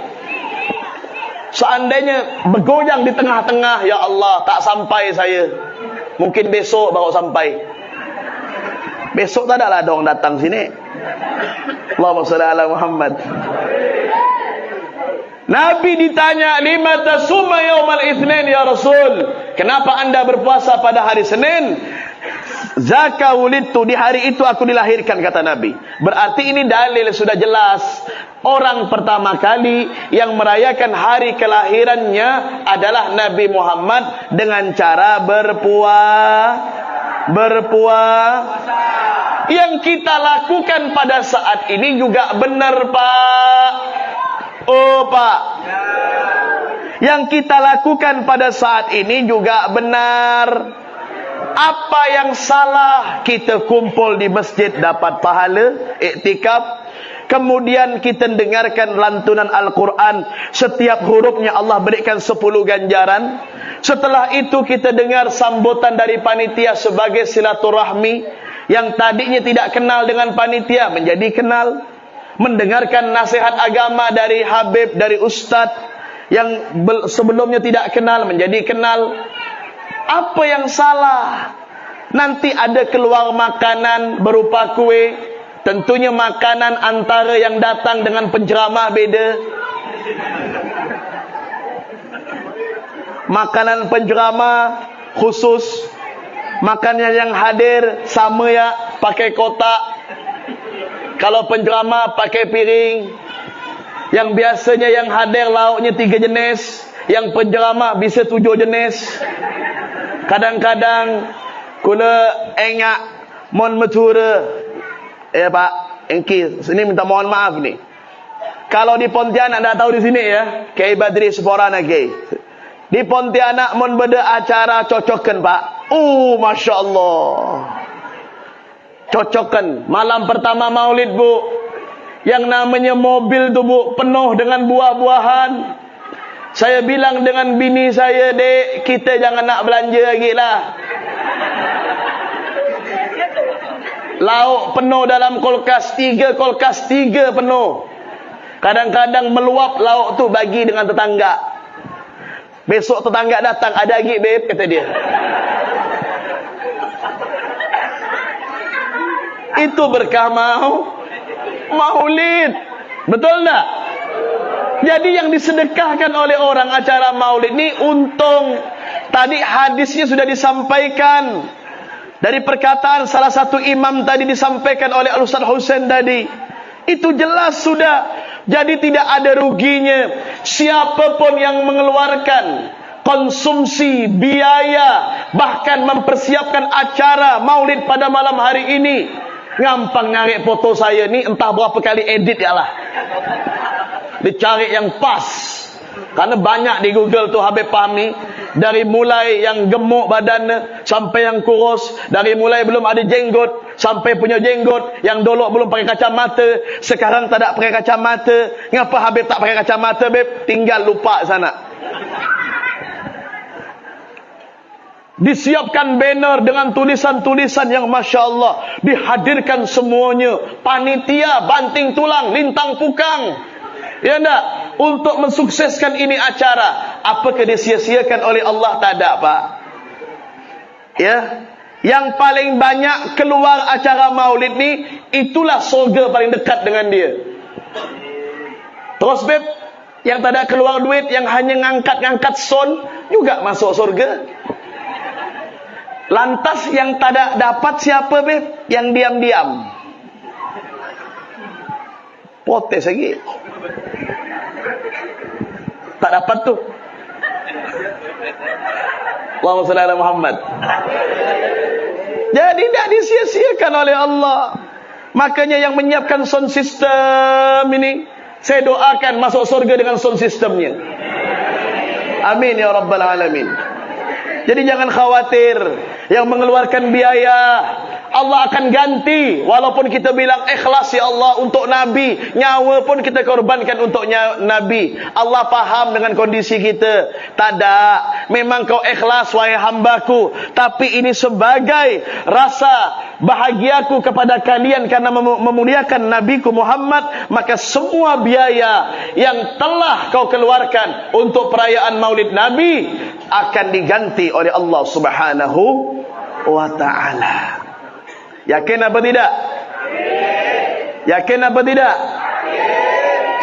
Seandainya bergoyang di tengah-tengah, ya Allah, tak sampai saya. Mungkin besok baru sampai. Besok tak ada lah dong datang sini. Allahumma shalli ala Muhammad. Nabi ditanya, lima tasuma yaumal itsnin ya Rasul? Kenapa anda berpuasa pada hari Senin? Zaka wulidtu, di hari itu aku dilahirkan, kata Nabi. Berarti ini dalil sudah jelas. Orang pertama kali yang merayakan hari kelahirannya adalah Nabi Muhammad dengan cara berpuasa. Yang kita lakukan pada saat ini juga benar, Pak. Oh, Pak. Yang kita lakukan pada saat ini juga benar. Apa yang salah? Kita kumpul di masjid dapat pahala iktikaf. Kemudian kita dengarkan lantunan Al-Quran. Setiap hurufnya Allah berikan 10 ganjaran. Setelah itu kita dengar sambutan dari panitia sebagai silaturahmi. Yang tadinya tidak kenal dengan panitia menjadi kenal. Mendengarkan nasihat agama dari Habib, dari Ustadz. Yang sebelumnya tidak kenal menjadi kenal. Apa yang salah? Nanti ada keluar makanan berupa kue. Tentunya makanan antara yang datang dengan penceramah beda. Makanan penceramah khusus. Makanan yang hadir sama ya, pakai kotak. Kalau penceramah pakai piring. Yang biasanya yang hadir lauknya 3 jenis, yang penceramah bisa 7 jenis. Kadang-kadang kula engak mon matura. Pak, engki sini minta mohon maaf ni. Kalau di Pontianak anda tahu di sini ya, Kiai Badri Seporana Kiai. Di Pontianak mon beda acara cocokan Pak. Masya Allah. Cocokan malam pertama Maulid Bu. Yang namanya mobil tu Bu penuh dengan buah-buahan. Saya bilang dengan bini saya, dek, kita jangan nak belanja lagi lah. Lauk penuh dalam kulkas 3, kulkas 3 penuh. Kadang-kadang meluap lauk tu bagi dengan tetangga. Besok tetangga datang, ada lagi babe, kata dia. Itu berkah Maulid. Betul tak? Jadi yang disedekahkan oleh orang acara Maulid ni untung. Tadi hadisnya sudah disampaikan. Dari perkataan salah satu imam tadi disampaikan oleh Al-Ustaz Husain tadi. Itu jelas sudah. Jadi tidak ada ruginya. Siapapun yang mengeluarkan konsumsi, biaya, bahkan mempersiapkan acara Maulid pada malam hari ini. Gampang narik foto saya ni, entah berapa kali edit ya lah. Dicari yang pas. Karena banyak di Google tu Habib Fahmi. Dari mulai yang gemuk badannya sampai yang kurus. Dari mulai belum ada jenggot sampai punya jenggot. Yang dulu belum pakai kacamata, sekarang tak ada pakai kacamata. Ngapa Habib tak pakai kacamata, Beb? Tinggal lupa sana. Disiapkan banner dengan tulisan-tulisan yang Masya Allah. Dihadirkan semuanya. Panitia, banting tulang, lintang pukang. Ya enggak? Untuk mensukseskan ini acara. Apakah disia-siakan oleh Allah? Tak ada Pak. Ya. Yang paling banyak keluar acara Maulid ni, itulah surga paling dekat dengan dia. Terus Beb, yang tak ada keluar duit, yang hanya ngangkat-ngangkat son, juga masuk surga. Lantas yang tak ada dapat siapa Beb? Yang diam-diam. Protes lagi. Tak dapat tu. Allahumma salli ala Muhammad. Jadi tidak disia-siakan oleh Allah. Makanya yang menyiapkan sound system ini, saya doakan masuk surga dengan sound systemnya. Amin ya rabbal alamin. Jadi jangan khawatir. Yang mengeluarkan biaya, Allah akan ganti. Walaupun kita bilang ikhlas ya Allah untuk Nabi, nyawa pun kita korbankan untuk Nabi. Allah faham dengan kondisi kita. Tak ada. Memang kau ikhlas wahai hambaku, tapi ini sebagai rasa bahagiaku kepada kalian karena memuliakan Nabiku Muhammad. Maka semua biaya yang telah kau keluarkan untuk perayaan Maulid Nabi akan diganti oleh Allah Subhanahu wa ta'ala. Yakin apa tidak? Yakin apa tidak?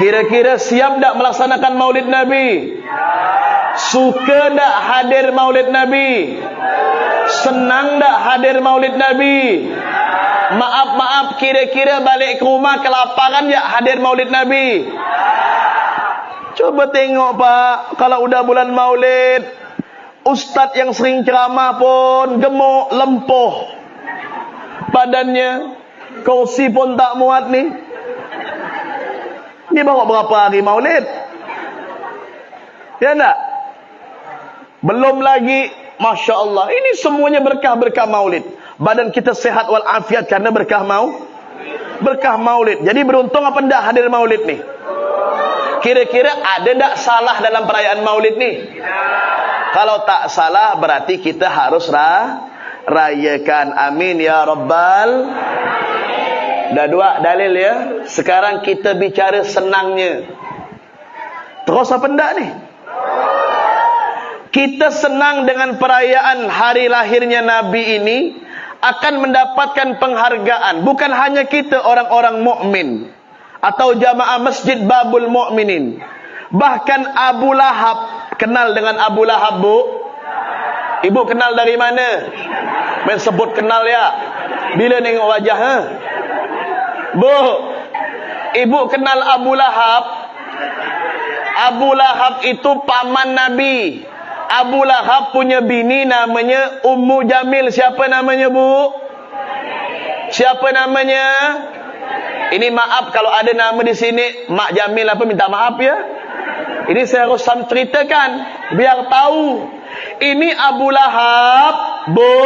Kira-kira siap tak melaksanakan Maulid Nabi? Suka tak hadir Maulid Nabi? Senang tak hadir Maulid Nabi? Maaf, kira-kira balik ke rumah kelaparan tak hadir Maulid Nabi? Coba tengok Pak, kalau udah bulan Maulid, ustaz yang sering ceramah pun gemuk, lempoh badannya, kursi pun tak muat ni. Ni bawa berapa hari Maulid? Ya enggak? Belum lagi, Masya Allah, ini semuanya berkah-berkah maulid. Badan kita sehat walafiat karena berkah maulid. Jadi beruntung apa enggak hadir maulid nih? Kira-kira ada enggak salah dalam perayaan maulid nih? Kalau tak salah berarti kita harus rayakan. Amin ya Rabbal. Dah dua dalil ya. Sekarang kita bicara senangnya. Terus apa enggak nih? Kita senang dengan perayaan hari lahirnya Nabi ini, akan mendapatkan penghargaan. Bukan hanya kita orang-orang mukmin atau jamaah masjid Babul Mukminin. Bahkan Abu Lahab, kenal dengan Abu Lahab, Bu? Ibu kenal dari mana? Main sebut kenal ya. Bila nengok wajah, ha? Bu, ibu kenal Abu Lahab? Abu Lahab itu paman Nabi. Abu Lahab punya bini namanya Ummu Jamil. Siapa namanya, Bu? Siapa namanya? Ini maaf kalau ada nama di sini Mak Jamil apa, minta maaf ya. Ini saya harus ceritakan biar tahu. Ini Abu Lahab, Bu,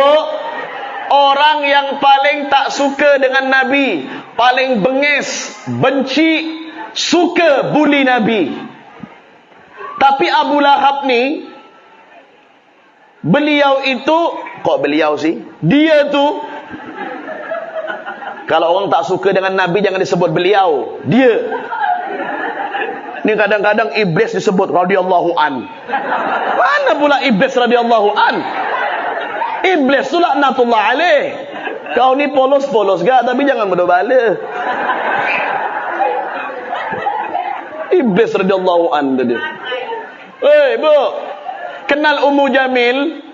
orang yang paling tak suka dengan Nabi, paling bengis, benci, suka bully Nabi. Tapi Abu Lahab ni, beliau itu, kok beliau sih? Dia tu, kalau orang tak suka dengan Nabi jangan disebut beliau, dia. Ini kadang-kadang iblis disebut radhiyallahu an. Mana pula iblis radhiyallahu an? Iblis tu laknatullah alaih. Kau ni polos-polos gak, tapi jangan berdobala. Iblis radhiyallahu an tadi. Bu, kenal Ummu Jamil?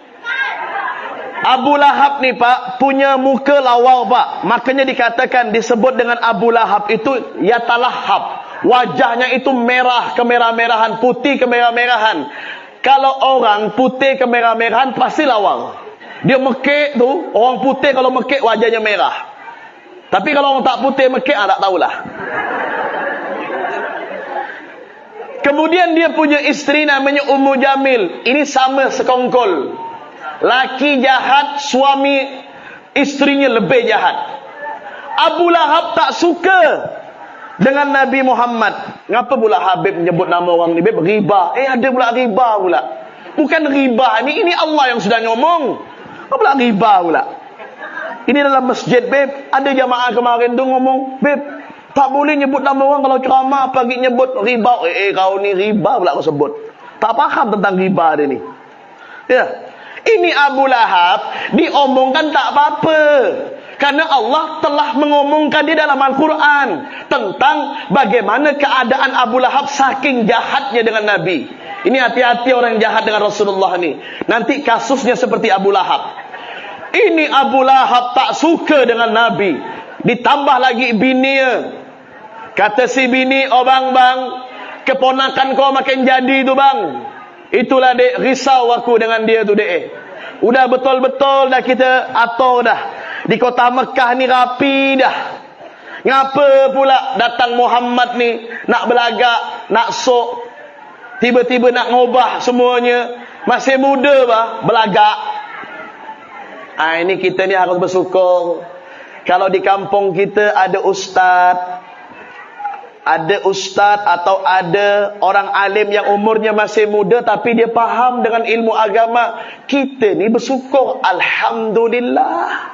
Abu Lahab ni Pak, punya muka lawa Pak. Makanya dikatakan, disebut dengan Abu Lahab itu yatalahab. Wajahnya itu merah kemerah-merahan, putih kemerah-merahan. Kalau orang putih kemerah-merahan pasti lawang. Dia mekik tu, orang putih kalau mekik wajahnya merah. Tapi kalau orang tak putih mekik, tak tahulah. Kemudian dia punya isteri namanya Ummu Jamil. Ini sama sekongkol. Laki jahat, suami istrinya lebih jahat. Abu Lahab tak suka dengan Nabi Muhammad. Ngapa pula Habib menyebut nama orang ni? Beb, riba. Ada pula riba pula. Bukan riba ni, ini Allah yang sudah ngomong. Apa pula riba pula? Ini dalam masjid, Beb. Ada jamaah kemarin tu ngomong, Beb, tak boleh nyebut nama orang kalau ceramah pagi nyebut riba. Kau ni riba pula kau sebut. Tak faham tentang riba dia ni. Ya. Ini Abu Lahab diomongkan tak apa-apa. Karena Allah telah mengomongkan dia dalam Al-Quran tentang bagaimana keadaan Abu Lahab saking jahatnya dengan Nabi. Ini hati-hati orang yang jahat dengan Rasulullah ni. Nanti kasusnya seperti Abu Lahab. Ini Abu Lahab tak suka dengan Nabi. Ditambah lagi bininya. Kata si bini, oh bang, keponakan kau makin jadi tu bang. Itulah dek, risau aku dengan dia tu dek. Udah betul-betul dah kita atur dah. Di kota Mekah ni rapi dah. Ngapa pula datang Muhammad ni nak belagak, nak sok, tiba-tiba nak ngubah semuanya. Masih muda bah, belagak. Ini kita ni harus bersyukur. Kalau di kampung kita ada ustaz, atau ada orang alim yang umurnya masih muda tapi dia faham dengan ilmu agama, kita ni bersyukur. Alhamdulillah.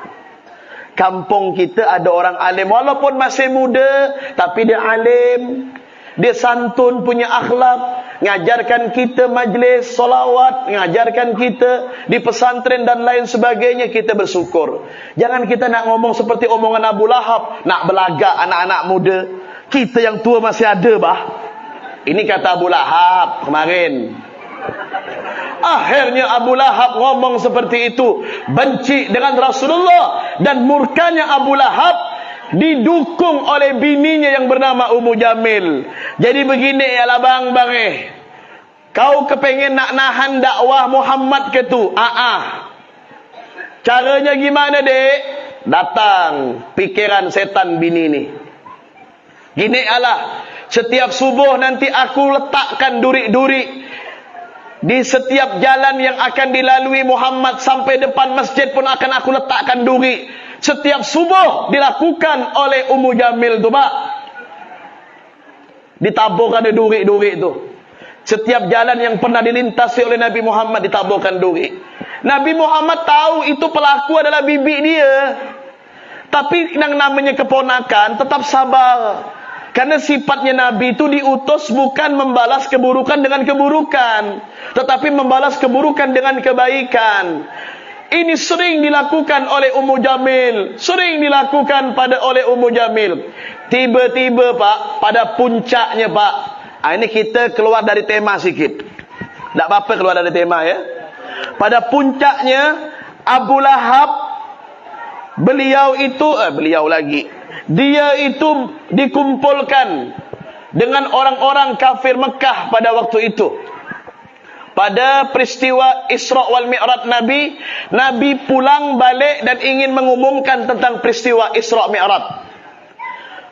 Kampung kita ada orang alim walaupun masih muda tapi dia alim, dia santun, punya akhlak, ngajarkan kita majlis solawat, ngajarkan kita di pesantren dan lain sebagainya. Kita bersyukur. Jangan kita nak ngomong seperti omongan Abu Lahab, nak belagak anak-anak muda. Kita yang tua masih ada bah. Ini kata Abu Lahab kemarin. Akhirnya Abu Lahab ngomong seperti itu, benci dengan Rasulullah, dan murkanya Abu Lahab didukung oleh bininya yang bernama Ummu Jamil. Jadi begini ya lah bang, kau kepengen nak nahan dakwah Muhammad ke tu? Caranya gimana dek? Datang pikiran setan bini ni. Gini alah, setiap subuh nanti aku letakkan duri-duri Di setiap jalan yang akan dilalui Muhammad sampai depan masjid pun akan aku letakkan duri. Setiap subuh dilakukan oleh Ummu Jamil tu, Pak. Ditaburkan ada duri-duri itu. Setiap jalan yang pernah dilintasi oleh Nabi Muhammad ditaburkan duri. Nabi Muhammad tahu itu pelaku adalah bibi dia. Tapi yang namanya keponakan tetap sabar. Karena sifatnya Nabi itu diutus bukan membalas keburukan dengan keburukan, tetapi membalas keburukan dengan kebaikan. Ini sering dilakukan oleh Ummu Jamil, sering dilakukan oleh Ummu Jamil. Tiba-tiba, Pak, pada puncaknya, Pak. Ini kita keluar dari tema sikit. Tak apa-apa keluar dari tema, ya. Pada puncaknya Abu Lahab, dia itu dikumpulkan dengan orang-orang kafir Mekah pada waktu itu. Pada peristiwa Isra wal Mi'raj Nabi pulang balik dan ingin mengumumkan tentang peristiwa Isra Mi'raj.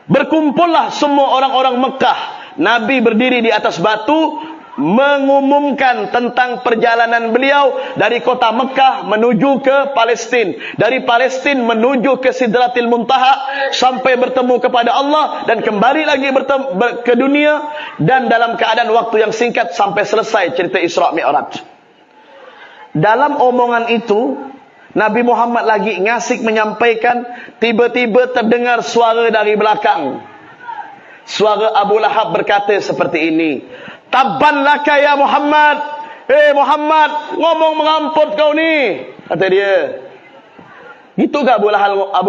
Berkumpullah semua orang-orang Mekah. Nabi berdiri di atas batu mengumumkan tentang perjalanan beliau dari kota Mekah menuju ke Palestin, dari Palestin menuju ke Sidratil Muntaha sampai bertemu kepada Allah dan kembali lagi ke dunia, dan dalam keadaan waktu yang singkat sampai selesai cerita Isra Mi'raj. Dalam omongan itu Nabi Muhammad lagi ngasik menyampaikan, tiba-tiba terdengar suara dari belakang. Suara Abu Lahab berkata seperti ini, "Tabban laka ya Muhammad." Muhammad, ngomong mengamput kau ni, kata dia. Gitu ke Abu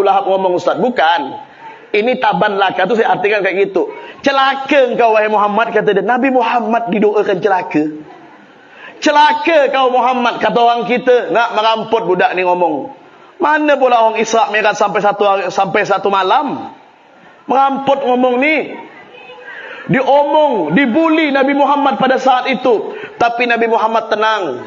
Lahab ngomong, Ustaz? Bukan. Ini tabban laka tu saya artikan kayak gitu. Celaka engkau wahai Muhammad, kata dia. Nabi Muhammad didoakan celaka. Celaka kau Muhammad, kata orang kita. Nak mengamput budak ni ngomong. Mana pula orang Isra Mi'raj sampai satu malam? Mengamput ngomong ni. Diomong, dibuli Nabi Muhammad pada saat itu. Tapi Nabi Muhammad tenang.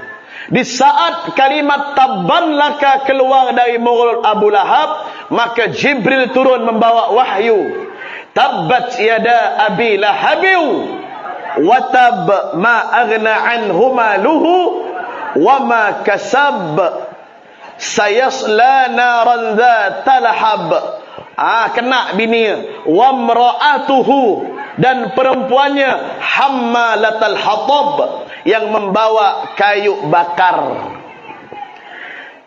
Di saat kalimat tabban laka keluar dari mulut Abu Lahab, maka Jibril turun membawa wahyu. Tabbat yada abi lahabiu wa tab ma aghna anhu maluhu wa ma kasab sayasla naran dzata lahab. Kena bini wa mra'atuhu, dan perempuannya hammalatal hatab, yang membawa kayu bakar.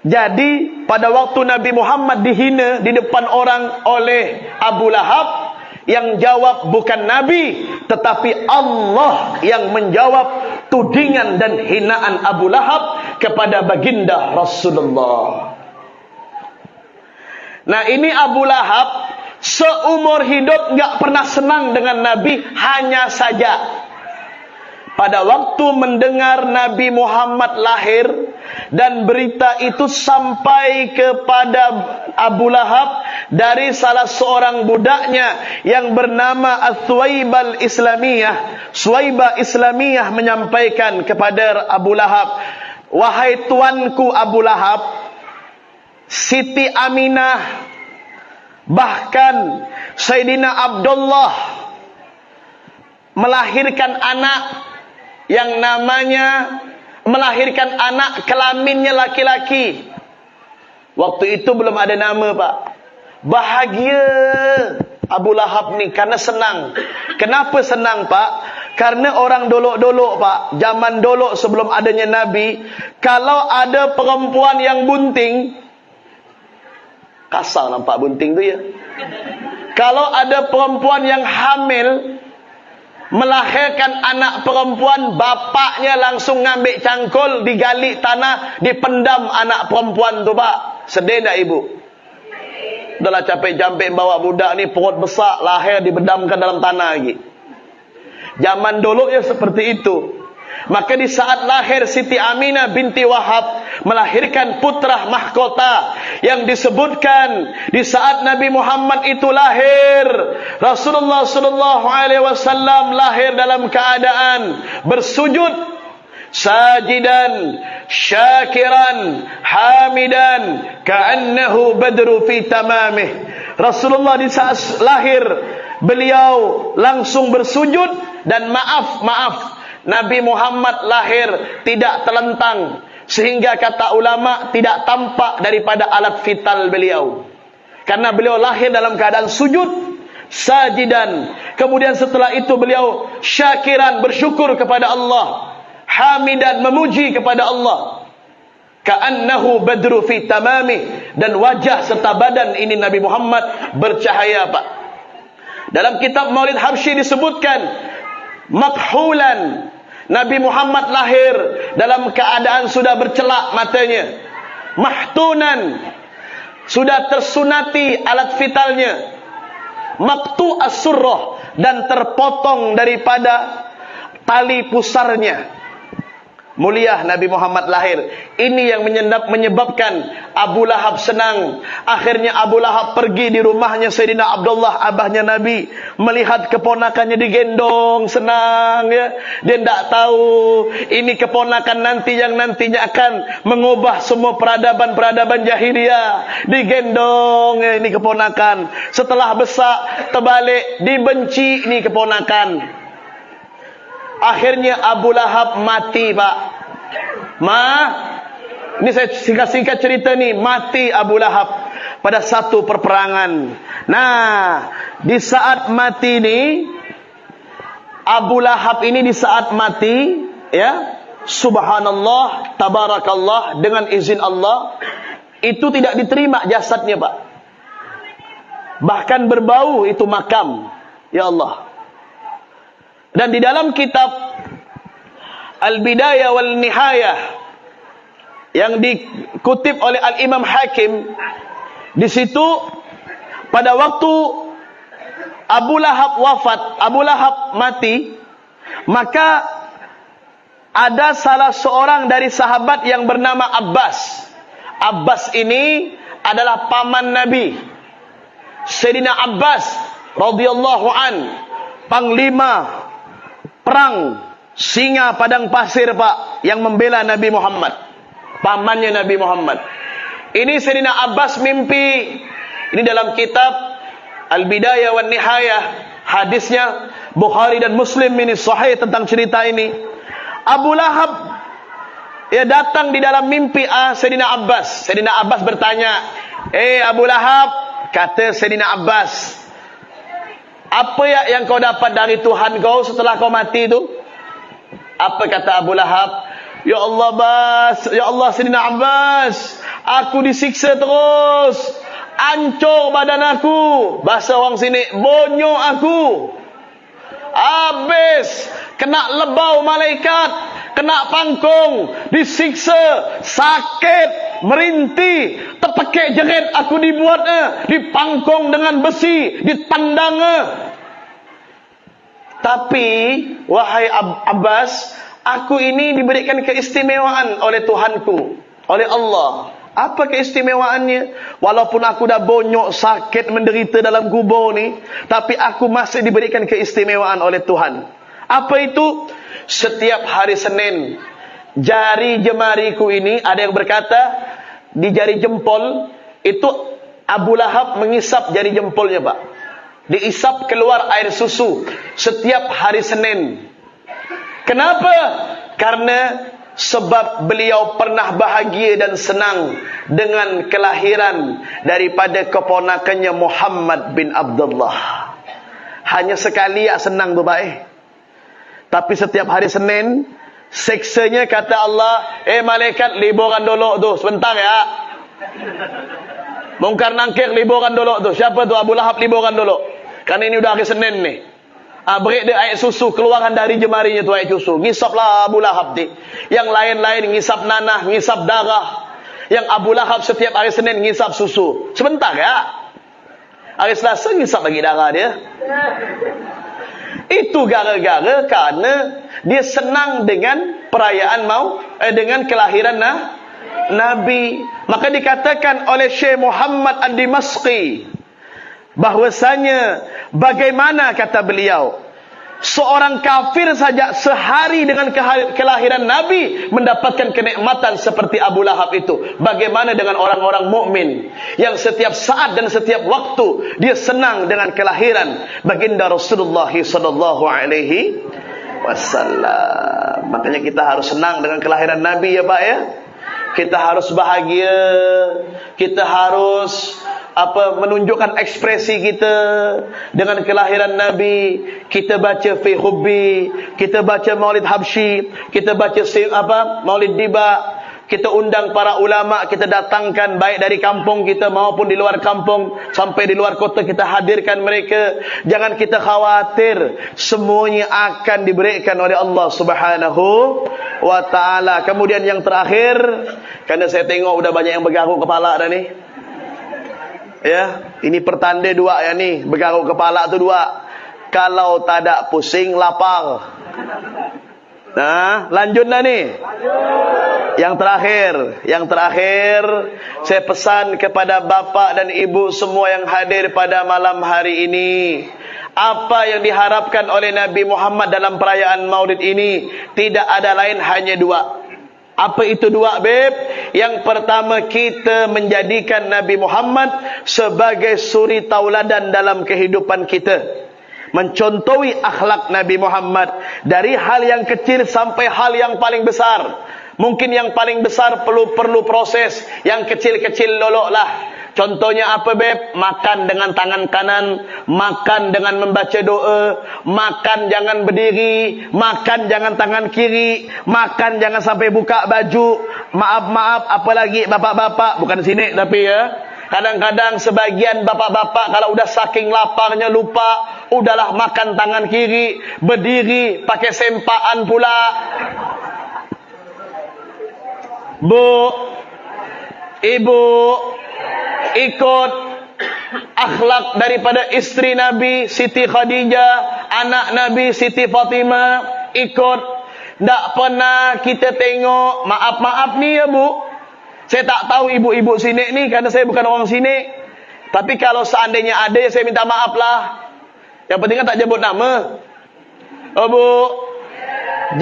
Jadi pada waktu Nabi Muhammad dihina di depan orang oleh Abu Lahab, yang jawab bukan Nabi tetapi Allah yang menjawab tudingan dan hinaan Abu Lahab kepada baginda Rasulullah. Nah, ini Abu Lahab seumur hidup enggak pernah senang dengan Nabi, hanya saja pada waktu mendengar Nabi Muhammad lahir dan berita itu sampai kepada Abu Lahab dari salah seorang budaknya yang bernama As-Suwaibah Islamiyah. Suwaibah Islamiyah menyampaikan kepada Abu Lahab, "Wahai tuanku Abu Lahab, Siti Aminah, bahkan Sayyidina Abdullah melahirkan anak yang namanya melahirkan anak kelaminnya laki-laki. Waktu itu belum ada nama, Pak. Bahagia Abu Lahab ni karena senang. Kenapa senang, Pak? Karena orang dolok-dolok, Pak, zaman dolok sebelum adanya Nabi, kalau ada perempuan yang bunting, kasar nampak bunting tu ya. Kalau ada perempuan yang hamil, melahirkan anak perempuan, bapaknya langsung ngambil cangkul, digali tanah, dipendam anak perempuan tu, Pak. Sedih tak ibu? Udahlah capek-capek bawa budak ni, perut besar, lahir dibedamkan dalam tanah lagi. Zaman dulu ya seperti itu. Maka di saat lahir Siti Aminah binti Wahab melahirkan putra mahkota yang disebutkan di saat Nabi Muhammad itu lahir, Rasulullah sallallahu alaihi wasallam lahir dalam keadaan bersujud, sajidan, syakiran, hamidan, ka'annahu badru fi tamamih. Rasulullah di saat lahir beliau langsung bersujud dan maaf Nabi Muhammad lahir tidak terlentang, sehingga kata ulama tidak tampak daripada alat vital beliau. Karena beliau lahir dalam keadaan sujud, sajidan. Kemudian setelah itu beliau syakiran, bersyukur kepada Allah, hamidan, memuji kepada Allah. Ka'annahu badru fi tamami, dan wajah serta badan ini Nabi Muhammad bercahaya, Pak. Dalam kitab Maulid Habsyi disebutkan makhulan, Nabi Muhammad lahir dalam keadaan sudah bercelak matanya, mahtunan, sudah tersunati alat vitalnya, maktu as-surrah, dan terpotong daripada tali pusarnya. Mulia Nabi Muhammad lahir. Ini yang menyebabkan Abu Lahab senang. Akhirnya Abu Lahab pergi di rumahnya Sayyidina Abdullah, abahnya Nabi, melihat keponakannya digendong, senang ya. Dia tidak tahu ini keponakan nanti yang nantinya akan mengubah semua peradaban-peradaban jahiliyah. Digendong ya, ini keponakan. Setelah besar terbalik, dibenci ini keponakan. Akhirnya Abu Lahab mati, Pak. Ini saya singkat-singkat cerita nih. Mati Abu Lahab pada satu perperangan. Nah, di saat mati ini, Abu Lahab ini di saat mati, ya, subhanallah, tabarakallah, dengan izin Allah, itu tidak diterima jasadnya, Pak. Bahkan berbau itu makam. Ya Allah. Dan di dalam kitab Al-Bidayah wal Nihayah yang dikutip oleh Al-Imam Hakim, di situ pada waktu Abu Lahab wafat, Abu Lahab mati, maka ada salah seorang dari sahabat yang bernama Abbas. Abbas ini adalah paman Nabi. Sayyidina Abbas radhiyallahu an, panglima perang singa padang pasir, Pak, yang membela Nabi Muhammad, pamannya Nabi Muhammad. Ini Sayyidina Abbas mimpi. Ini dalam kitab Al-Bidayah wan Nihayah, hadisnya Bukhari dan Muslim ini sahih tentang cerita ini. Abu Lahab ya datang di dalam mimpi Sayyidina Abbas. Sayyidina Abbas bertanya, Abu Lahab, kata Sayyidina Abbas, apa yang kau dapat dari Tuhan kau setelah kau mati itu? Apa kata Abu Lahab? Ya Allah, Bas, ya Allah Sayyidina Abbas, aku disiksa terus, hancur badan aku, bahasa orang sini, bonyok aku, habis, kena lebau malaikat, kena pangkung, disiksa, sakit, merintih, terpekik jerit aku dibuatnya, dipangkung dengan besi, ditandangnya. Tapi wahai Abbas, aku ini diberikan keistimewaan oleh Tuhanku, oleh Allah. Apa keistimewaannya? Walaupun aku dah bonyok, sakit, menderita dalam kubur ni, tapi aku masih diberikan keistimewaan oleh Tuhan. Apa itu? Setiap hari Senin, jari jemariku ini, ada yang berkata di jari jempol itu Abu Lahab mengisap jari jempolnya, Pak. Diisap keluar air susu setiap hari Senin. Kenapa? Karena sebab beliau pernah bahagia dan senang dengan kelahiran daripada keponakannya Muhammad bin Abdullah. Hanya sekali ya senang tu, Pak. Tapi setiap hari Senin, seksanya kata Allah, malaikat liburkan dulu tu, sebentar ya. Mungkar Nangkir liburkan dulu tu. Siapa tu? Abu Lahab liburkan dulu. Kan ini udah hari Senin nih. Beri dia air susu, keluaran dari jemarinya tu air susu. Ngisaplah Abu Lahab ni. Yang lain-lain ngisap nanah, ngisap darah. Yang Abu Lahab setiap hari Senin ngisap susu. Sebentar ya. Hari Selasa ngisap lagi darah dia. Itu gara-gara karena dia senang dengan perayaan dengan kelahiran Nabi. Maka dikatakan oleh Syekh Muhammad Ad-Dimashqi bahwasanya bagaimana kata beliau, seorang kafir saja sehari dengan kelahiran Nabi mendapatkan kenikmatan seperti Abu Lahab itu. Bagaimana dengan orang-orang mukmin yang setiap saat dan setiap waktu dia senang dengan kelahiran baginda Rasulullah sallallahu alaihi wasallam. Makanya kita harus senang dengan kelahiran Nabi ya Pak ya. Kita harus bahagia. Kita harus menunjukkan ekspresi kita dengan kelahiran Nabi. Kita baca fi hubbi, kita baca Maulid Habsyi, kita baca Maulid Diba. Kita undang para ulama, kita datangkan baik dari kampung kita maupun di luar kampung, sampai di luar kota kita hadirkan mereka. Jangan kita khawatir, semuanya akan diberikan oleh Allah Subhanahu wa taala. Kemudian yang terakhir, karena saya tengok udah banyak yang bergaruk kepala dah ni. Ya, ini pertanda dua ya ni, bergaruk kepala tu dua. Kalau tak ada pusing lapar. Nah, lanjutlah ni. Yang terakhir, saya pesan kepada bapa dan ibu semua yang hadir pada malam hari ini. Apa yang diharapkan oleh Nabi Muhammad dalam perayaan Maulid ini tidak ada lain hanya dua. Apa itu dua, Beb? Yang pertama, kita menjadikan Nabi Muhammad sebagai suri tauladan dalam kehidupan kita. Mencontohi akhlak Nabi Muhammad dari hal yang kecil sampai hal yang paling besar. Mungkin yang paling besar perlu proses, yang kecil-kecil loloklah. Contohnya apa, Beb? Makan dengan tangan kanan, makan dengan membaca doa, makan jangan berdiri, makan jangan tangan kiri, makan jangan sampai buka baju. Maaf, apalagi bapak-bapak, bukan sini tapi ya. Kadang-kadang sebagian bapak-bapak kalau udah saking laparnya lupa, udahlah makan tangan kiri, berdiri, pakai sempaan pula. Bu, ibu, ikut akhlak daripada istri Nabi Siti Khadijah, anak Nabi Siti Fatimah, ikut. Tak pernah kita tengok, maaf ni ya Bu, saya tak tahu ibu-ibu sini ni karena saya bukan orang sini. Tapi kalau seandainya ada, ya saya minta maaf lah. Yang penting kan tak jemput nama. Oh Bu,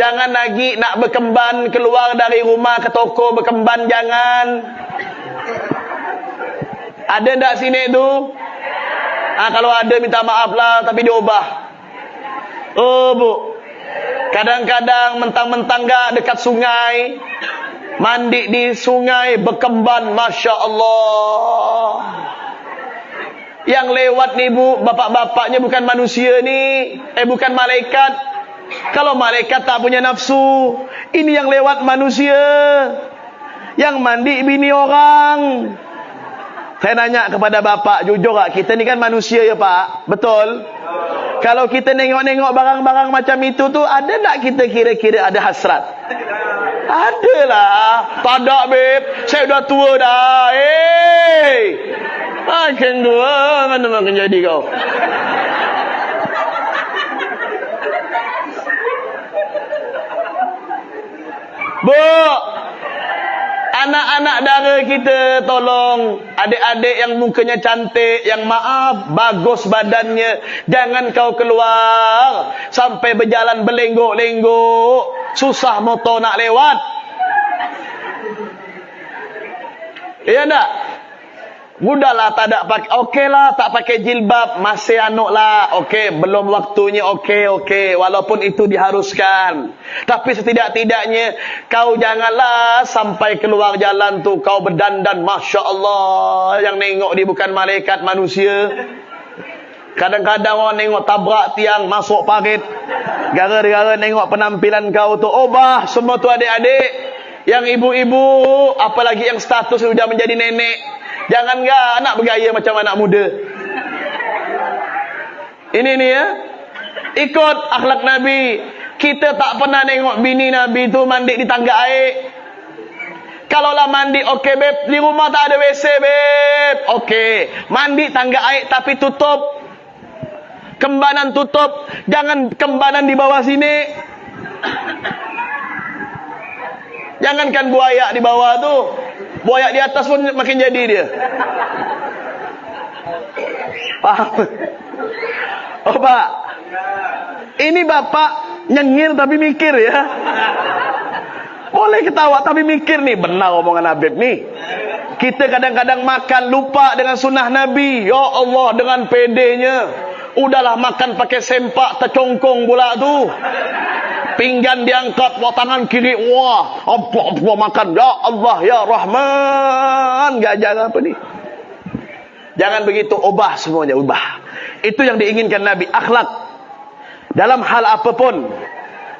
jangan lagi nak berkemban keluar dari rumah ke toko berkemban, jangan. Ada tak sini tu? Kalau ada minta maaf lah, tapi diubah. Oh Bu, kadang-kadang mentang-mentang gak dekat sungai, mandi di sungai berkemban, Masya Allah. Yang lewat ni Bu, bapak-bapaknya bukan manusia ni, bukan malaikat. Kalau malaikat tak punya nafsu, ini yang lewat manusia. Yang mandi bini orang. Saya nanya kepada bapak, jujur tak? Kita ni kan manusia ya Pak, betul? Kalau kita nengok-nengok barang-barang macam itu tu, ada tak kita kira-kira ada hasrat? Adalah. Tak ada, Beb, saya dah tua dah. Makin tua, mana makin jadi kau? Bu, anak-anak dara kita tolong, adik-adik yang mukanya cantik, yang maaf, bagus badannya, jangan kau keluar sampai berjalan berlenggok-lenggok, susah motor nak lewat. Iya tak? Udahlah tak ada pakai, okey lah tak pakai jilbab, masih anuk lah, okey, belum waktunya, okey, walaupun itu diharuskan. Tapi setidak-tidaknya kau janganlah sampai keluar jalan tu kau berdandan, Masya Allah, yang nengok dia bukan malaikat, manusia. Kadang-kadang orang nengok tabrak tiang, masuk parit, gara-gara nengok penampilan kau tu. Obah semua tu adik-adik, yang ibu-ibu, apalagi yang status sudah menjadi nenek. Jangan gak anak bergaya macam anak muda. Ini ni ya, ikut akhlak Nabi. Kita tak pernah nengok bini Nabi tu mandi di tangga air. Kalaulah mandi, okey Beb, di rumah tak ada WC Beb, okey, mandi tangga air tapi tutup, kembanan tutup, jangan kembanan di bawah sini. Jangankan buaya di bawah tu, buaya di atas pun makin jadi dia. Paham? Oh Pak, ini Bapak nyengir tapi mikir ya. Boleh ketawa tapi mikir nih, benar omongan Habib nih. Kita kadang-kadang makan lupa dengan sunnah Nabi. Ya Allah, dengan pedenya udahlah makan pakai sempak tercongkong pula tu. Pinggan diangkat, wah tangan kiri, wah, apa makan, ya Allah, ya Rahman. Gak jangan apa nih? Jangan begitu, ubah semuanya, ubah. Itu yang diinginkan Nabi, akhlak. Dalam hal apapun,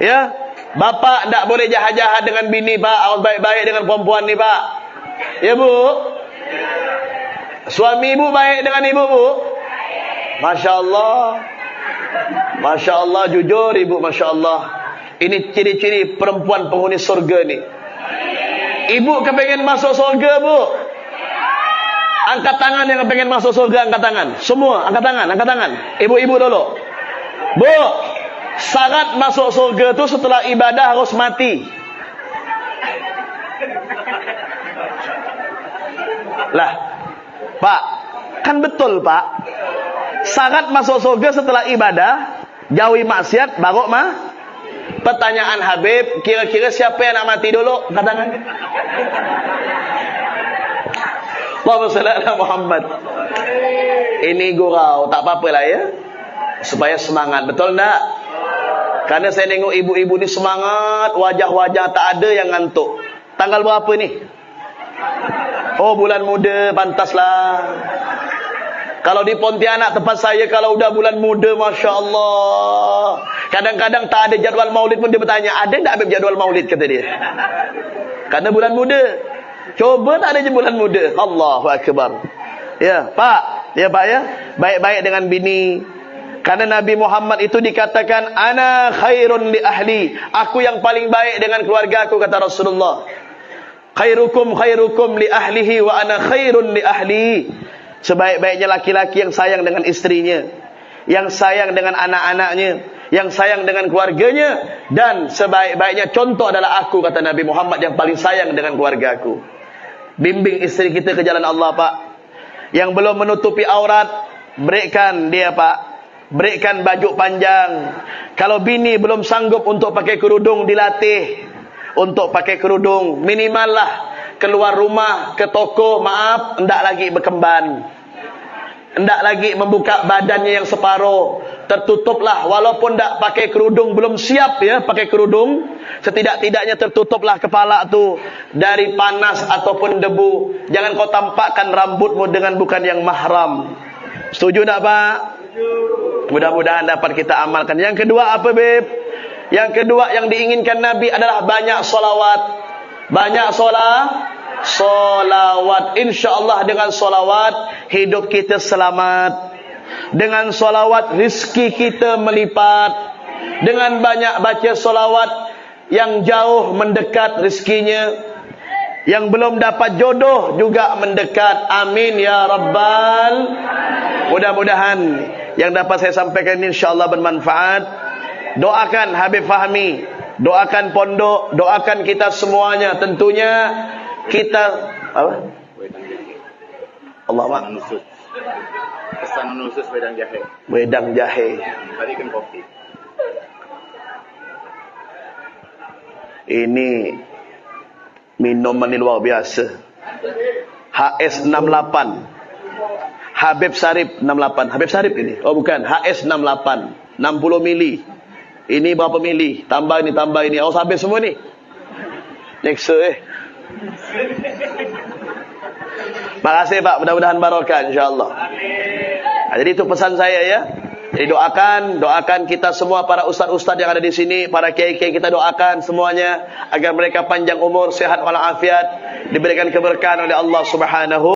ya. Bapak tidak boleh jahat-jahat dengan bini, Pak. Harus baik-baik dengan perempuan nih, Pak. Ya, Bu. Suami ibu baik dengan ibu, Bu. Masya Allah. Masya Allah, jujur ibu, Masya Allah. Ini ciri-ciri perempuan penghuni surga ni. Ibu kepengen masuk surga, Bu? Angkat tangan yang pengen masuk surga, angkat tangan. Semua, angkat tangan, angkat tangan. Ibu-ibu dulu. Bu, syarat masuk surga tu setelah ibadah harus mati. Lah, Pak, kan betul, Pak. Syarat masuk surga setelah ibadah, jauhi maksiat, baru mah. Pertanyaan Habib, kira-kira siapa yang nak mati dulu? Angkat tangan. Allahumma shalli ala Muhammad. Ini gurau, tak apa-apalah ya. Supaya semangat, betul tak? Karena saya tengok ibu-ibu ni semangat, wajah-wajah tak ada yang ngantuk. Tanggal berapa ni? Oh, bulan muda, pantaslah. Kalau di Pontianak tempat saya, kalau udah bulan muda, Masya Allah. Kadang-kadang tak ada jadual maulid pun dia bertanya, ada tak Habib jadual maulid, kata dia. Karena bulan muda. Coba tak ada je bulan muda. Allahu Akbar. Ya, Pak. Ya, Pak ya. Baik-baik dengan bini. Karena Nabi Muhammad itu dikatakan, ana khairun li ahli. Aku yang paling baik dengan keluarga aku, kata Rasulullah. Khairukum khairukum li ahlihi wa ana khairun li ahli. Sebaik-baiknya laki-laki yang sayang dengan istrinya, yang sayang dengan anak-anaknya, yang sayang dengan keluarganya, dan sebaik-baiknya contoh adalah aku, kata Nabi Muhammad, yang paling sayang dengan keluarga aku. Bimbing istri kita ke jalan Allah, Pak. Yang belum menutupi aurat, berikan dia, Pak. Berikan baju panjang. Kalau bini belum sanggup untuk pakai kerudung, dilatih untuk pakai kerudung. Minimal lah keluar rumah ke toko, maaf, hendak lagi berkemban, hendak lagi membuka badannya yang separuh. Tertutuplah, walaupun tak pakai kerudung, belum siap ya pakai kerudung, setidak-tidaknya tertutuplah kepala tu dari panas ataupun debu. Jangan kau tampakkan rambutmu dengan bukan yang mahram. Setuju tak, Pak? Mudah-mudahan dapat kita amalkan. Yang kedua apa, Beb? Yang kedua yang diinginkan Nabi adalah banyak solawat. Banyak solawat. InsyaAllah dengan solawat hidup kita selamat. Dengan solawat rizki kita melipat. Dengan banyak baca solawat, yang jauh mendekat rizkinya, yang belum dapat jodoh juga mendekat. Amin ya Rabbal. Mudah-mudahan yang dapat saya sampaikan ini insyaAllah bermanfaat. Doakan Habib Fahmi, doakan pondok, doakan kita semuanya. Tentunya kita apa? Allah mak. Pesanan khusus wedang jahe. Wedang jahe. Tadi kan kopi. Ini minuman ini luar biasa. HS 68. Habib Sarip 68. Habib Sarip ini. Oh bukan, HS 68. 60 mili. Ini berapa mili? Tambah ini. Oh habis semua ni. Next Makasih Pak, mudah-mudahan barokah insyaAllah. Jadi itu pesan saya ya. Jadi doakan kita semua, para ustaz-ustaz yang ada di sini, para kiai-kiai, kita doakan semuanya agar mereka panjang umur, sehat walafiat, diberikan keberkahan oleh Allah Subhanahu